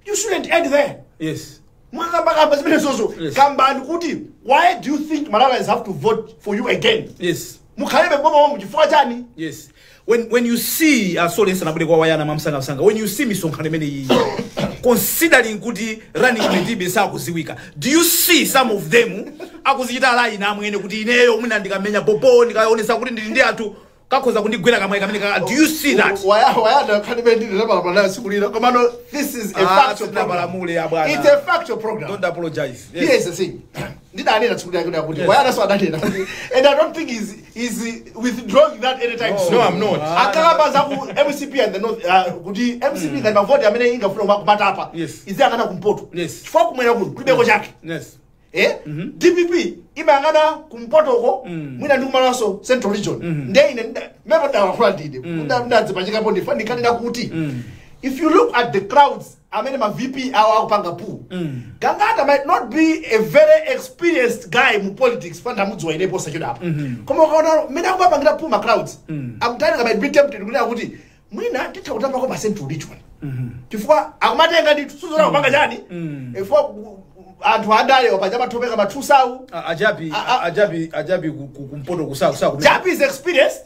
you shouldn't end there. Yes, mukakamba zimene zonso kambani kuti why do you think Malawians have to vote for you again? Yes, mukhalebe boma wamu chifukwa chani? Yes, when you see sorry sana kwa wayana mamsanga when you see misonkhano imene iyi considering kuti running committee sakuziwika, do you see some of them akuzichita line amwene kuti ineyo mwina ndikamenya popo ndikaonesa kuti ndili ndi anthu kakhoza kundigwera kamwe kamene do you see that? Wayana khalebe ndili lapala sikulira komano this is a factual program. It's a factual program. Don't apologize. Yes, the thing. Ndidani natsikulira kuti wayana so adani and I don't think he's withdrawing that anytime soon. No, I'm not. Akakamba za ku MCP and the North kuti MCP ngati mavoti amene ingafuna kumata apa. Izi akana kumpoto. Chifukwa kumwera kuno kulibeko chake. Yes. DPP imangana kumpotoko mwina ndi kumalaso Central Region. Ndine mebo ndakula ndide. Ndadzipachika po ndifani kanena kuti if you look at the crowds amene ma VP akupanga pool, Gangata might not be a very experienced guy mu politics fanda mudziwa inepo sachodapo. Koma ukaona mena akupangira pool ma crowds, akutani might be tempted kunena kuti mwina titha kutamba kwa Central Region. Chifukwa akumatenga ndi suzora kupanga chani? Ifo anthu adale opanja matopeka matusau ajabi kumpoto kusaku. Jabi is experienced.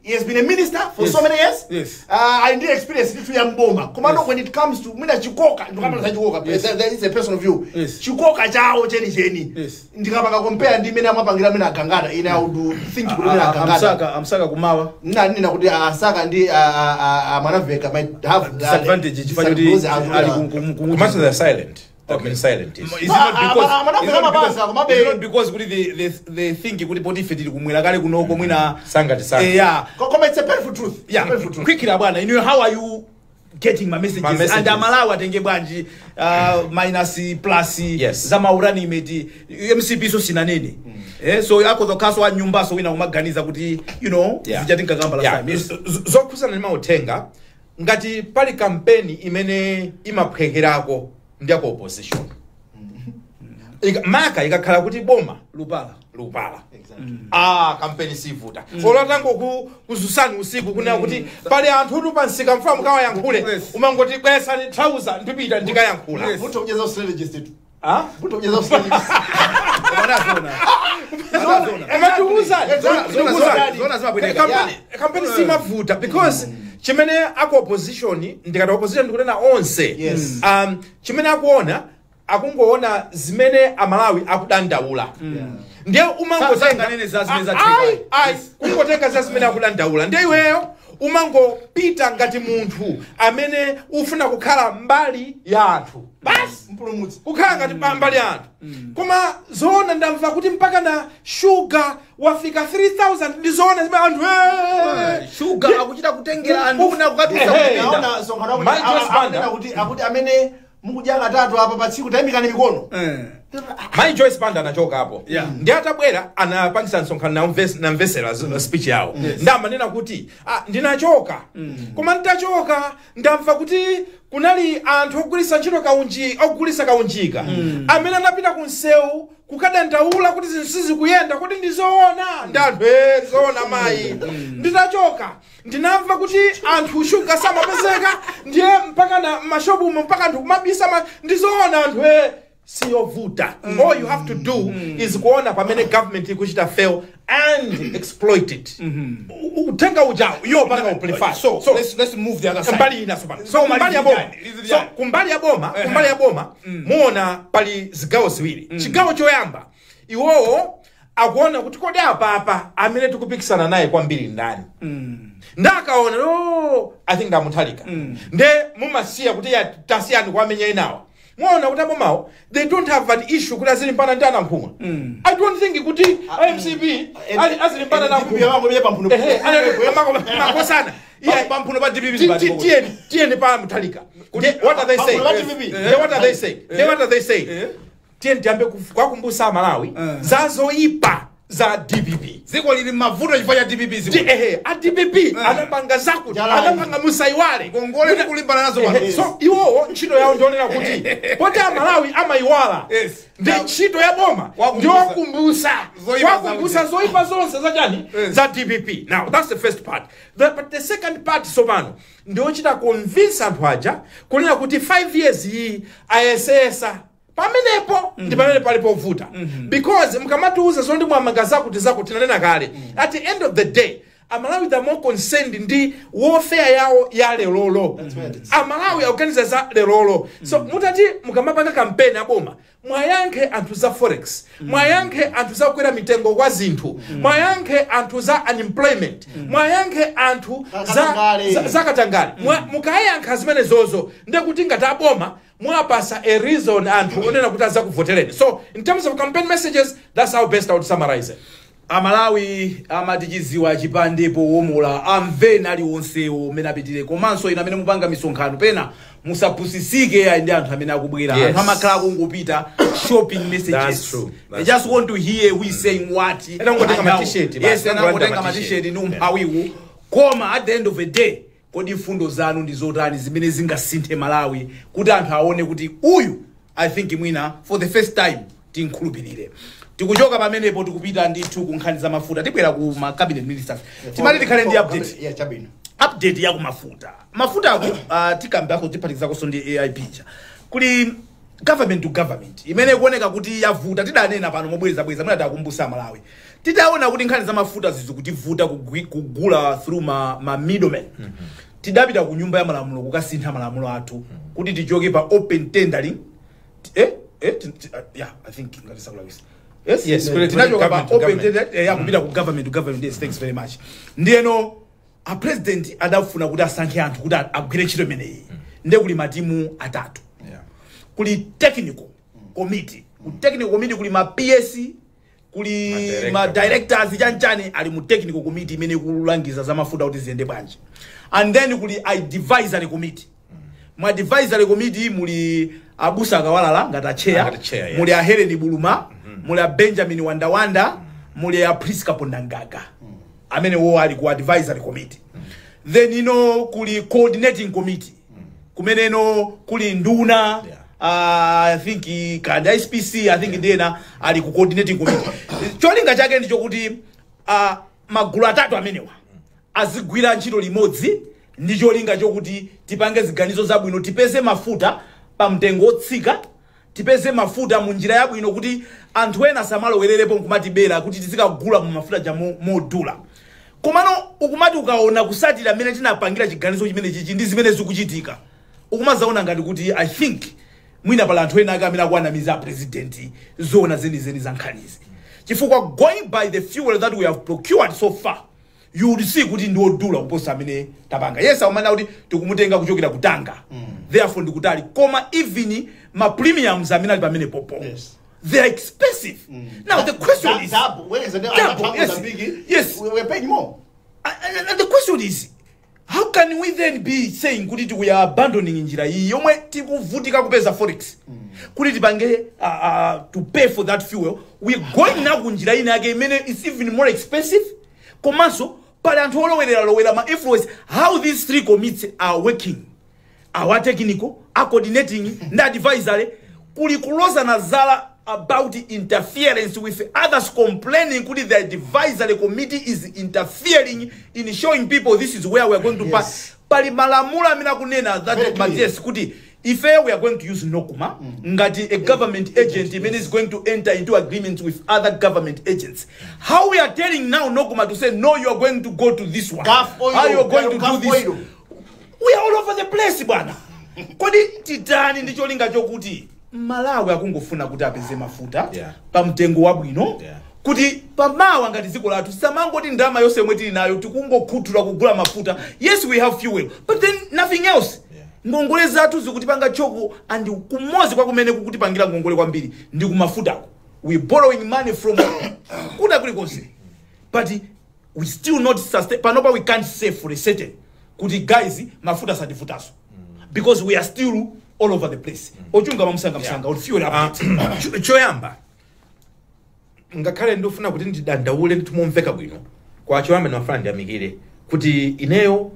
He has been a minister for so many years. Yes. I need experience to Yamboma. Commando, when it comes to Mina Chikoka, there is a person of you. Chikoka Chao Jenny. Yes. Ndikapanga compare ndi mena mapangira mina Gangada. Ina udu think kuna Gangada. Amsaka kumawa. Nina kuti asaka ndi Manaveka might have disadvantage. Kumasa they're silent. They've been silent. It's not because they think kuti potifeti kumwira kale kunoko mwina sanga. Yeah. It's a painful truth. Yeah. Quickly bwana, you know how are you getting my messages? And Malawi atenge bwanji minus plus za maurani imeti MCP so sina nini. So yako zokaso wa nyumba so wina umaganiza kuti you know zijatinga gamba last time. Zokusa na utenga ngati pali kampeni imene imapwekerako ndiako opposition. Maka ikakhala kuti boma lupala. Kampeni sivuta. Olotango kuzusani usiku kuna kuti pali anthu tupansika mfamu kawa yankhule umangoti kwesa ni trouser ndipita ndikayankhula. Muto ujeza strategist itu. Muto ujeza strategist. Kampeni simavuta because chimene ako opposition ndikati opposition ndikunena onse. Chimene akuona akungoona zimene amalawi akudandaula. Ndiye umangotenga nene za zimene za kungotenga za zimene akudandaula. Ndiye iweyo umangopita ngati munthu amene ufuna kukhala mbali ya anthu. Basi mpulumutsi ukhala ngati mbali ya anthu. Koma zoona ndamva kuti mpaka na sugar wafika 3000 ndizoona zimene anthu sugar akuchita kutengera anthu kuna kukatusa naona songana kuti amene mukudya katatu apa pa tsiku tayimikani mikono. My Joyce Banda anachoka hapo. Ndi atabwera anapangisa nsonkhano na mvesera speech yawo. Ndamanena kuti ndinachoka. Koma nditachoka ndamva kuti kunali anthu ogulisa ntchito ogulisa kaunjika. Amene anapita kunsewu kukadandaula kuti zinsizi kuyenda kuti ndizoona. Ndanthu zoona mayi. Nditachoka ndinamva kuti anthu sugar samapezeka ndiye mpaka na mashopu mpaka anthu kumabisa ndizoona anthu siyovuta. All you have to do is kuona pamene government ikuchita fail and exploit it. Utenga ujao yo panga uplify. So let's move the other side. Kumbali ina kumbali ya boma muona pali zigawo ziwiri. Chigawo choyamba iwowo akuona kuti kodi apa amene tikupikisana naye kwambiri ndani. Ndakaona I think Muthalika. Nde mumasiya kuti tasiyani kwamenya inawa. Muona kuti abomao they don't have an issue kuti azilimbana ndana mphuma. I don't think kuti MCP azilimbana na mphuma wangu bye pampuno. Makosana. Pampuno ba DPP tieni pa Muthalika. What are they saying? What are they saying? Tieni tiambe kwa kumbusa Malawi zazoipa za DPP. Ziko lili mavuto chifanya DPP ziko. A DPP anapanga zakuti, anapanga musaiwale. Kongole kulimbana nazo wanu. So iwo nchito yao ndionena kuti poti Malawi ama iwala. Ndi nchito ya boma ndio wakumbusa zoipa zonse za jani za DPP. Now that's the first part. But the second part sopano ndio chita convince anthu aja kunena kuti 5 years yi ayesesa pamenepo ndi pamene palipo vuta because mkamatiuza zondi mwamanga zakuti tinanena kale at the end of the day Amalawi the more concerned ndi warfare yao ya lelolo. Amalawi organize za lelolo. So mutati mukamapanga campaign aboma mwayankhe anthu za forex, mwayankhe anthu za kukwera mitengo kwa Zinthu, mwayankhe anthu za unemployment, mwayankhe anthu za katangale. Mukayankha zimene zozo ndiye kuti ngati aboma mwapasa a reason anthu onena kuti aza kuvotereni. So in terms of campaign messages, that's how best I would summarize it. Amalawi amatichiziwa chipandepo womola amvena ali onsewo mena pitire komanso ina amene mupanga misonkhano pena musapusisike ayi ndi anthu amene akubwera anthu amakhala kungopita shopping messages. That's true. They just want to hear we saying what. Ngotenga ma t-shirt. Yes, ngotenga ma t-shirt ni umphawiwu koma at the end of the day kodi fundo zanu ndi zotani zimene zingasinthe Malawi kuti anthu aone kuti uyu I think mwina for the first time tinkhulupirire. Tikuchoka pamenepo tikupita ndithu kunkhani za mafuta tibwera ku ma cabinet ministers timati tikhale ndi update ya kumafuta ako tikambako tiphatikizako so ndi AI picture kuli government to government imene kuoneka kuti yavuta tidanena pano mobweza mwina takumbusa Malawi titaona kuti nkhani za mafuta zizikutivuta kugula through ma middlemen tidapita ku nyumba ya malamulo kukasintha malamulo athu kuti tichoke pa open tendering yeah I think ngatisakulawisa. Yes, open kupita ku government to government. Yes, thanks very much. Ndiyeno a president adafuna kuti asankhe anthu kuti agwire ntchito imeneyi ndiye kuli matimu atatu. Kuli technical committee. Ku technical committee kuli ma PS, kuli ma directors chanchani ali mu technical committee imene kulangiza za mafuta kuti ziyende bwanji. And then kuli advisory committee. Ma advisory committee muli Abusa Kawalala ngata chair, muli a Helen Buluma, muli a Benjamin Wandawanda, muli a Priska Pondangaga. Amene wo ali ku advisory committee. Then kuli coordinating committee. Kumene kuli Nduna, I think Kanda SPC, I think ndena ali ku coordinating committee. Cholinga chake ndicho kuti magulu atatu amenewa azigwira ntchito limodzi ndi cholinga chokuti tipange ziganizo zabwino tipeze mafuta pamtengo otsika tipeze mafuta mu njira yabwino kuti anthu ena samalowererepo nkumatibera kuti tizikagula mu mafuta ja modula. Komano ukumati ukaona kusatira amene tinapangira chiganizo chimene chichi ndi zimene zikuchitika ukumazaona ngati kuti I think mwina pala anthu ena amene akuanamiza president zona zenizeni za nkhanizi chifukwa going by the fuel that we have procured so far you would see kuti ndi odula kuposa amene tapanga. Yes, amana kuti tikumutenga kuchokera kutanga. Therefore ndikutali koma even ma premiums amene ali pamene popo. They are expensive. Now the question is when is the yes, we're paying more. And the question is how can we then be saying kuti we are abandoning njira iyi yomwe tikuvutika kupeza forex kuti tipange to pay for that fuel we going now kunjira ina yake imene is even more expensive komanso pali anthu olowera ma influence how these three committees are working our technical are coordinating and advisory kuli kuloza nazala about interference with others complaining kuti the advisory committee is interfering in showing people this is where we are going to pass. Pali malamula amene kunena that Mmadzi kuti if we are going to use Nokuma ngati a government agent imene is going to enter into agreements with other government agents, how we are telling now Nokuma to say no you are going to go to this one, how you are going to do this, we are all over the place bwana. Kodi titani ndi cholinga chokuti Malawi akungofuna kuti apeze mafuta pamtengo wabwino kuti pamawa ngati dziko lathu samangoti ndama yonse yomwe tili nayo tikungokhuthula kugula mafuta. Yes, we have fuel but then nothing else. Ngongole zathu zikutipanga choko and kumozi kwa kumene kukutipangira ngongole kwambiri ndi kumafuta. We borrowing money from kuda kulikonse but we still not sustain. Panopa we can't say for a certain kuti guys mafuta satifutaso because we are still all over the place. Ochunga msanga ol fuel update. Choyamba ngakhale ndofuna kuti ndidandaule nditumomveka bwino kwa chiwambe nafana ndiyamikire kuti ineyo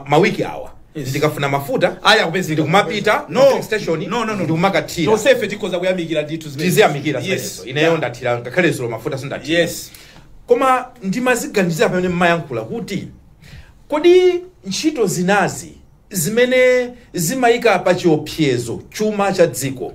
mawiki awa ndikafuna mafuta aya kupezi ndikumapita no station ndikumakatira Joseph tikoza kuyamikira ndithu zimene tiziyamikira ineyo ndatira ngakhale zolo mafuta sindatira koma ndimaziganizira pamene mmayankhula kuti kodi ntchito zinazi zimene zimayika pa chiopsezo chuma cha dziko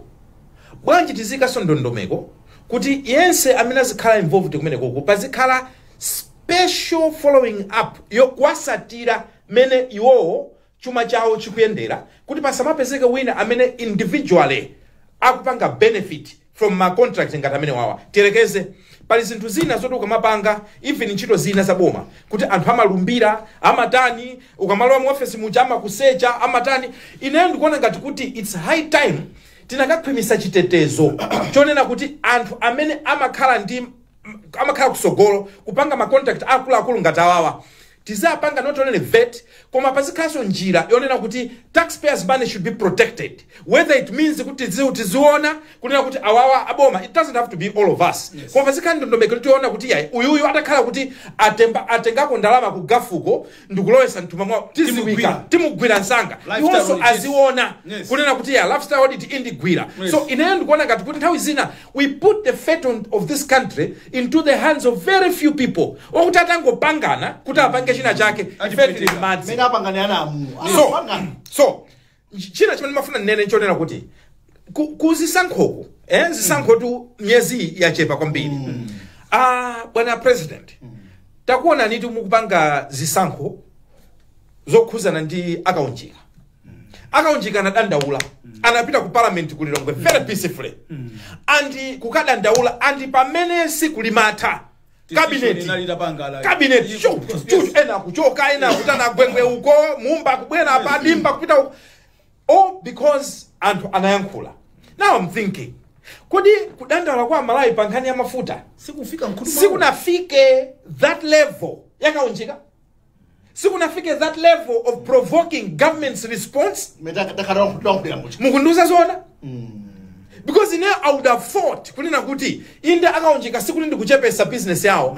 bwanji tizikaso ndondomeko kuti yense amene azikhala involved kumeneko pazikhala special following up yokwasatira mene iwowo chuma chawo chikuyendera kuti pasamapezeke wina amene individually akupanga benefit from my contract ngati amene wawa tiyerekeze pali zinthu zina zoti ukamapanga even ntchito zina zaboma kuti anthu amalumbira amatani ukamalowa mu office muja amakusecha amatani ineyo ndikuona ngati kuti it's high time tinakakhwimisa chitetezo chonena kuti anthu amene amakhala kusogolo kupanga ma contract akuluakulu ngati awawa tizapanga not only vet koma pazikhaso njira yonena kuti taxpayers money should be protected, whether it means kuti tiziona kunena kuti awawa aboma, it doesn't have to be all of us. Koma pazikhala ndondomeko tiona kuti yayi uyuyu atakhala kuti atengako ndalama ku gafuko ndikulowesa ntuma mwa timugwira nsanga iwonso aziona kunena kuti ya lifestyle audit indigwira. So ineyo ndikuona ngati kuti nthawi zina we put the fate of this country into the hands of very few people okuti atangopangana kuti apange china chake ifeti Mmadzi mena pangana ana amu. So china chimene mafuna nene nchonena kuti kuzisankhoko zisankho tu myezi yachepa kwambiri. Bwana president takuona nitu mukupanga zisankho zokhuzana ndi akaunjika na dandaula anapita ku parliament kulilongwe very peacefully and kukadandaula and pamene sikulimata cabinet ena kuchoka ena kutana gwengwe uko mumba kubwera padimba kupita all because anthu anayankhula. Now I'm thinking kodi kudandaula kwa malai pankhani ya mafuta sikunafike that level yakaunjika, sikunafike that level of provoking government's response mukunduza zona. Because I would have thought kunena kuti inde akaunjika sikuti ndikuchepesa business yao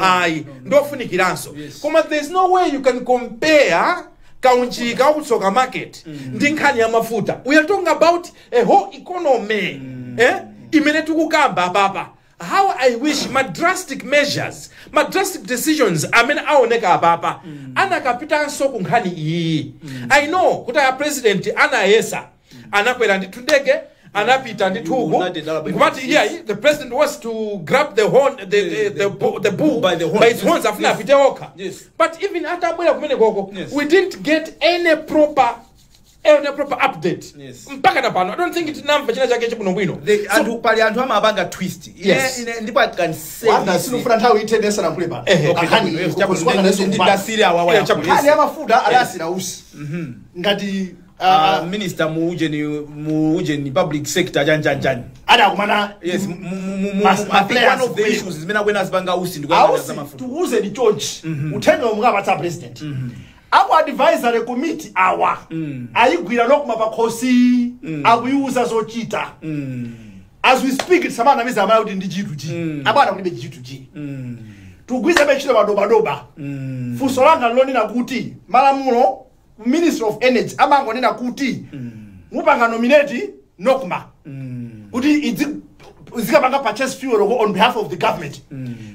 ndofunikiranso. Koma there's no way you can compare kaunjika ukutsoka market ndi nkhani ya mafuta. We are talking about a whole economy imene tikukamba papa. How I wish my drastic measures, my drastic decisions amene aoneka apapa anakapitanso ku nkhani iyi. I know kuti a president anayesa anakwera ndi ndege anapita ndi thuku ngumati the president was to grab the horn the bull by its horns afuna apite okha. But even atabwera kumene koko we didn't get any proper update. Mpaka na pano I don't think itinamva china chake chibuno bwino. Anthu pali anthu amapanga twist. Ndipo I can say wanda sinufuna nthawi itendesa na kulepa akhani ndidasiri awawa akhani ya mafuta alasira usi ngati minister muujeni public sector janjanjani ada kumana one of the issues zimene akwena azipanga usi ndikuyangaza za mafuta tuuze ni George uthenga umukapatsa president ako advisory committee awa ayigwira nokuma pakhosi akuyuza zochita as we speak tisamana miza amala kuti ndi G2G abana kulibe G2G tugwize bechilo madoba funso langa lonena kuti malamulo Minister of Energy amangonena kuti mupanga nominate nokuma kuti izikapanga purchase fuel on behalf of the government.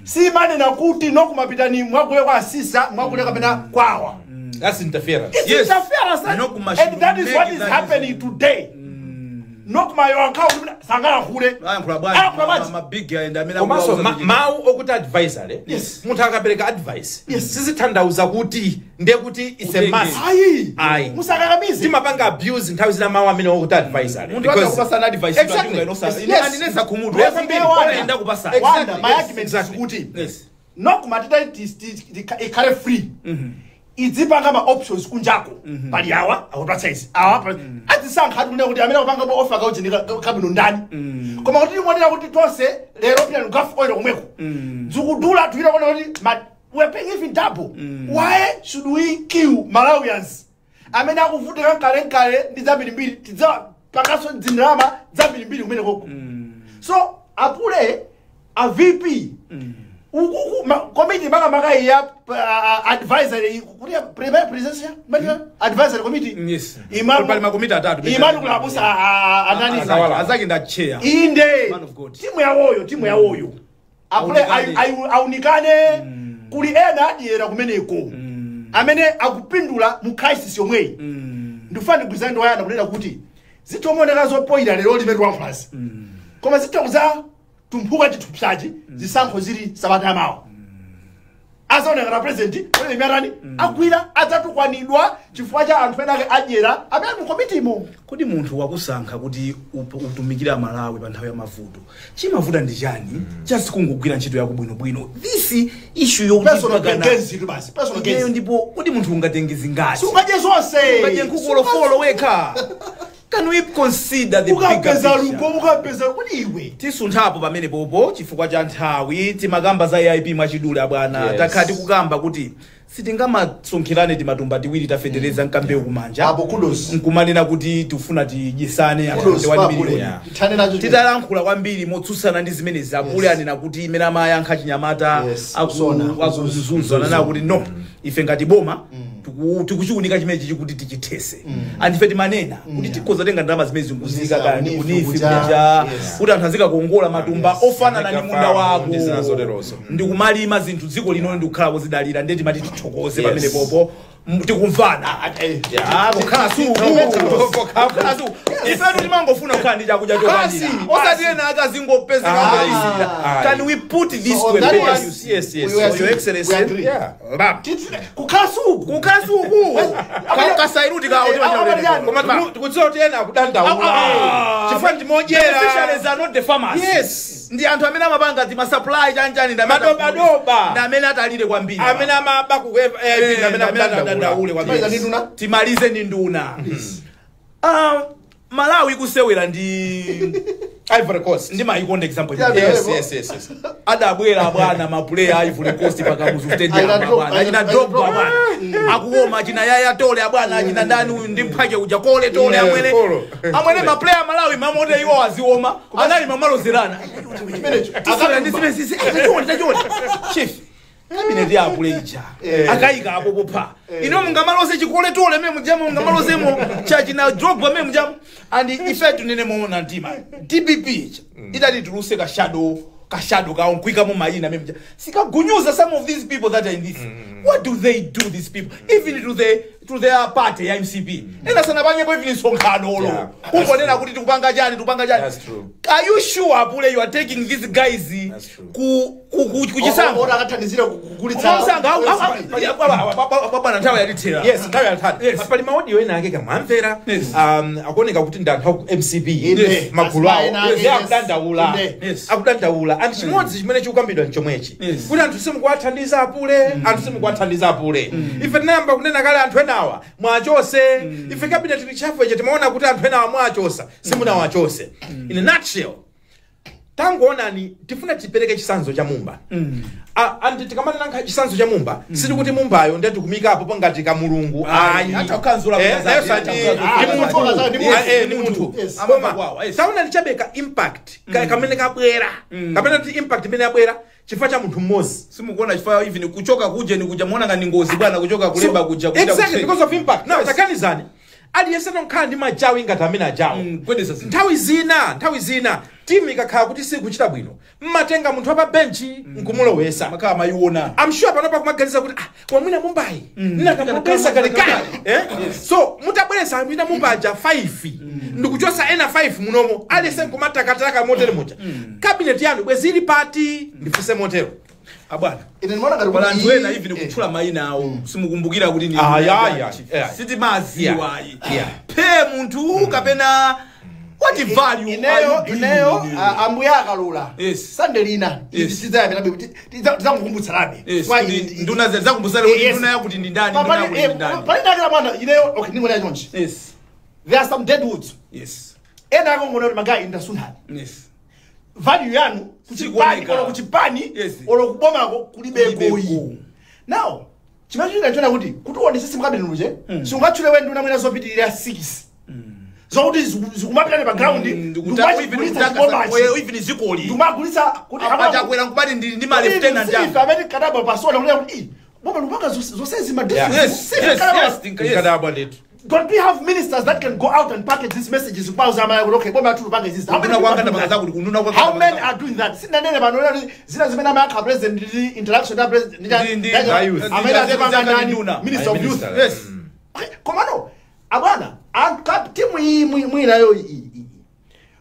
Si mane na kuti nokuma pitani mwakule kwa asisa mwakule kapena kwawa. That's interference. It's interference. And that is what is happening today. Nokuma yo account sangala kule ma big and amena komaso mau okuti advisory munthu akapereka advice sizithandauza kuti ndiye kuti it's a must ayi musakakamize timapanga abuse nthawi zina mau amene okuti advisory munthu akupasana advice inesa kumutu enda kupasana wanda my argument is kuti nokuma ikhale free izipanga ma options kunjako pali yawa akupatsa izi awa atisankha kuti kuti amene akupanga bo offer kauti kabino ndani koma kuti ndimodera kuti tonse lero pina ngaf oil komweko dzukudula tuira kona kuti we are paying even double. Why should we kill Malawians amene akuvutika kale ndi zabirimbiri tidza pakaso ndindrama zabirimbiri kumene koko. So apule a VP committee maka ya advisory presence advisory committee yes imam palima committee atatu imam kulabusa anani azaki nda chair inde man of God timu ya woyo apule aunikane kuli ena adiera kumeneko amene akupindula mu crisis yomwe ndifani kuzando wayana kunena kuti zitomoneka zopoira lero limene wankhulazi koma zitokuza tumphuka chithupsachi zisankho zili sabata mawo azaoneka president ole myarani agwira adzatukwanidwa chifukwa cha anthu ena ake adyera amene mu komitimo kuti munthu wakusankha kuti utumikira Malawi pa nthawi ya mavuto chimavuta ndi chani just kungogwira ntchito yako bwino this issue personal ndipo kuti munthu ungatengezi ngati ungadye zonse ungadye nkhukolofolo wekha. Can we consider the bigger picture? Tisunthapo pamene popo chifukwa cha nthawi timakamba za AIP mwachidule bwana takhati kukamba kuti sitingamasonkhirane timatumba tiwiri tafedereza nkambewu kumanja nkumanena kuti tufuna tijisane titalankhula kwambiri motsutsana ndi zimene zakule anena kuti imene amayankha chinyamata akuzunza anena kuti no ife ngati boma tikuchiunika chimene chichi kuti tichithese andife timanena kuti tikhoza tenga ndalama zimene zinguzika kandi kunifi kuja kuti anthu azika kuongola matumba ofanana ndi munda wako ndikumalima zinthu dziko lino ndikukhala pozidalira ndeti mati tithokoze pamene popo tikumvana kukhala suku ifetu timangofuna kukhala ndi chakudya chokwanira osati ena akazingopezeka can we put this to a base? Yes your excellency kukhala suku kasairuti koma tikudziwa ena akudandaula chifukwa ndimojera officials are not the farmers. Yes ndi anthu amene amapanga ti supply chanjani madoba amene atalire kwambiri amene amaba ku amene adandaule kwambiri timalize ndi nduna Malawi kusewera ndi Ivory Coast ndi maikonda example yes adabwera bwana ma player Ivory Coast pakabuzu stadium bwana achina Drogba bwana akuoma achina Yaya Tole bwana achina ndani uyu ndi mphake uja Kole Tole amwene ma player Malawi mamote iwo azioma anali mamalozerana chief cabinet ya kulecha akaika apo popha ino mungamalose chikole tole meme mujamo mungamalosemo chachina Drogba meme mujamo and effect nene muona ntima DBP idali tuluse ka shadow ka onkwika mu mayina meme mujamo sikagunyuza some of these people that are in this what do they do these people even to their party ya MCP ena sana banyepo even sonkhano lo kungonena kuti tikupanga chani that's true are you sure apule you are taking these guys kuchisango ora akathandizira kugulitsa baba nthawi yalitera yes nthawi yalitera pali maaudio ena ake kamamvera akuoneka kuti ndanthu ku MCP magulu awo akudandaula and chimodzi chimene chikukambidwa nchomwechi kuti anthu simukuwathandiza apule ife tinayamba kunena kale anthu enawa mwachose ife cabinet lichafu ichi timaona kuti anthu enawa mwachosa simunawachose in a nutshell tangoonani tifuna tipereke chisanzo cha mumba andi tikamanena chisanzo cha mumba siti kuti mumbayo ndiye tikumika apo pangati ka mulungu atakanzula ni munthu koma sauna lichabeka impact kamene kabwera kapena ti impact imene yabwera chifukwa cha munthu mmozi simukuona chifukwa even kuchoka kuje ni kuja muona ngani ngozi bwana kuchoka kulemba kuja exactly because of impact now takanizani aliyese nonkhala ndi majawi ngati amene ajawo nthawi zina timu ikakhala kuti sikuchita bwino mmatenga munthu apa benchi nkumulowesa makhala mayiona I'm sure panopa kumaganiza kuti wamwina mumbayi ninakamupesa kalikali so mutabweresa mwina mumbaja 5 ndikuchosa ena 5 munomo aliyese nkumatakataka motere moja cabinet yanu bwezili pati ndifuse motero abwana wala anthu ena even kuchula mayina awo simukumbukira kuti ni siti maziwa pe munthu kapena what value ineyo ambuya akalula Sunday lina tizakukumbutsa labe nduna zakumbutsa kuti nduna yakuti ndi ndani pali ndakala mwana ineyo okay ndingona chonchi there are some dead woods ena akongona kuti magayi ndasunthani value yanu kuchipani olo kubomako kulibeko now chimachika chona kuti uone sisi mkabe nuje sungatchule wewe nduna mwina zopitirira 6 zokuti zikumapita background even zikoli ndumagulisa kuti Chakwera nkubali ndi ma lieutenant yangu amene kadaba pasona kuti bomba lupanga zose zima Kadaba ndithu. Don't we have ministers that can go out and package these messages? Okay, how many are doing that? President interaction Minister of Youth. Yes. Come on. Abana, timu yo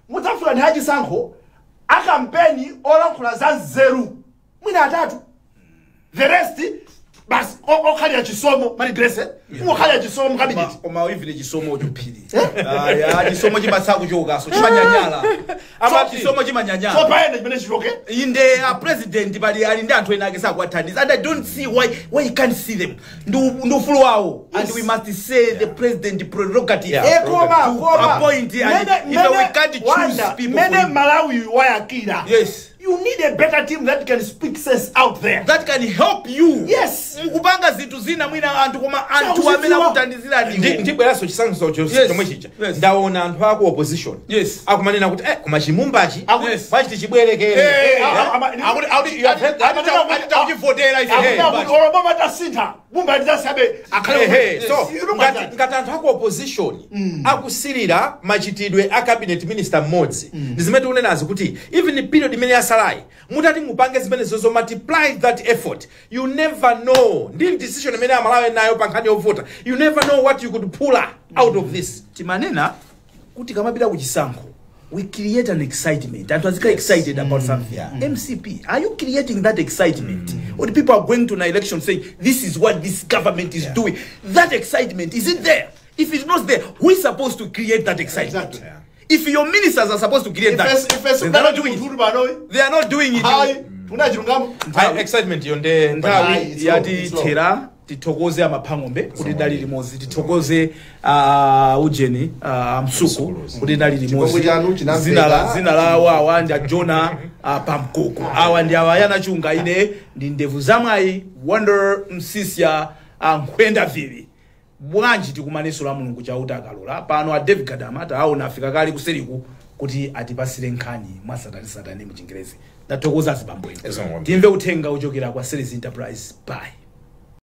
mutafula ni Haji Sanko akampeni ola kula za zero. Mwina atatu. The rest bas okali ya chisomo mali grace okali ya chisomo cabinet koma even chisomo chopili ya chisomo chimasaku chokaso chimanyanyala ama chisomo chimanyanyala so paene chimene chiloke inde a president bali ali ndi anthu ena ake sakwathandiza and I don't see why you can't see them ndo fulu wawo and we must say the president prerogative koma appoint and if we can't choose people mene Malawi wayakira yes. You need a better team that can speak sense out there. That can help you. Yes. Mukupanga zinthu zina mwina anthu koma anthu amene akuthandizira ndiwo. Ndibweraso chisanzo chomwe chicha. Ndaona anthu aku opposition. Yes. Akumanena kuti koma chimumbachi machiti chibwerekere. Akuti you have heard that kuchivotera ife. Obama tasinta. Mumba ndisabe akhale. So ngati anthu aku opposition akusirira machitidwe a cabinet minister mmodzi. Ndizimene unenazi kuti even the period imene yasalai mutati mupange zimene zozo multiply that effort. You never know. Ndi decision imene amalawe nayo pankhani yovota. You never know what you could pull out of this. Timanena kuti kamapita kuchisankho we create an excitement. Anthu azika excited about something. MCP, are you creating that excitement? Or the people are going to an election saying this is what this government is doing? That excitement isn't there. If it's not there, who is supposed to create that excitement? Exactly. If your ministers are supposed to create that, they're not doing it. They are not doing it. Excitement yonde ndawi yati tera titokoze amapangombe kuti dali limozi titokoze ujeni msuku kuti dali limozi zina la awa ndi Jona pamkoko awa ndi awayana chunga ine ndi ndevu zamwayi Wonder Msisia nkwenda vili bwanji tikumaneso la Mulungu chauta akalola pano a David Kadamata aona afika kali kuseriku kuti atipasire nkhani mwa satanesatan mu Chingerezi ndatokoza zibambo timve uthenga uchokera kwa Series Enterprise bye.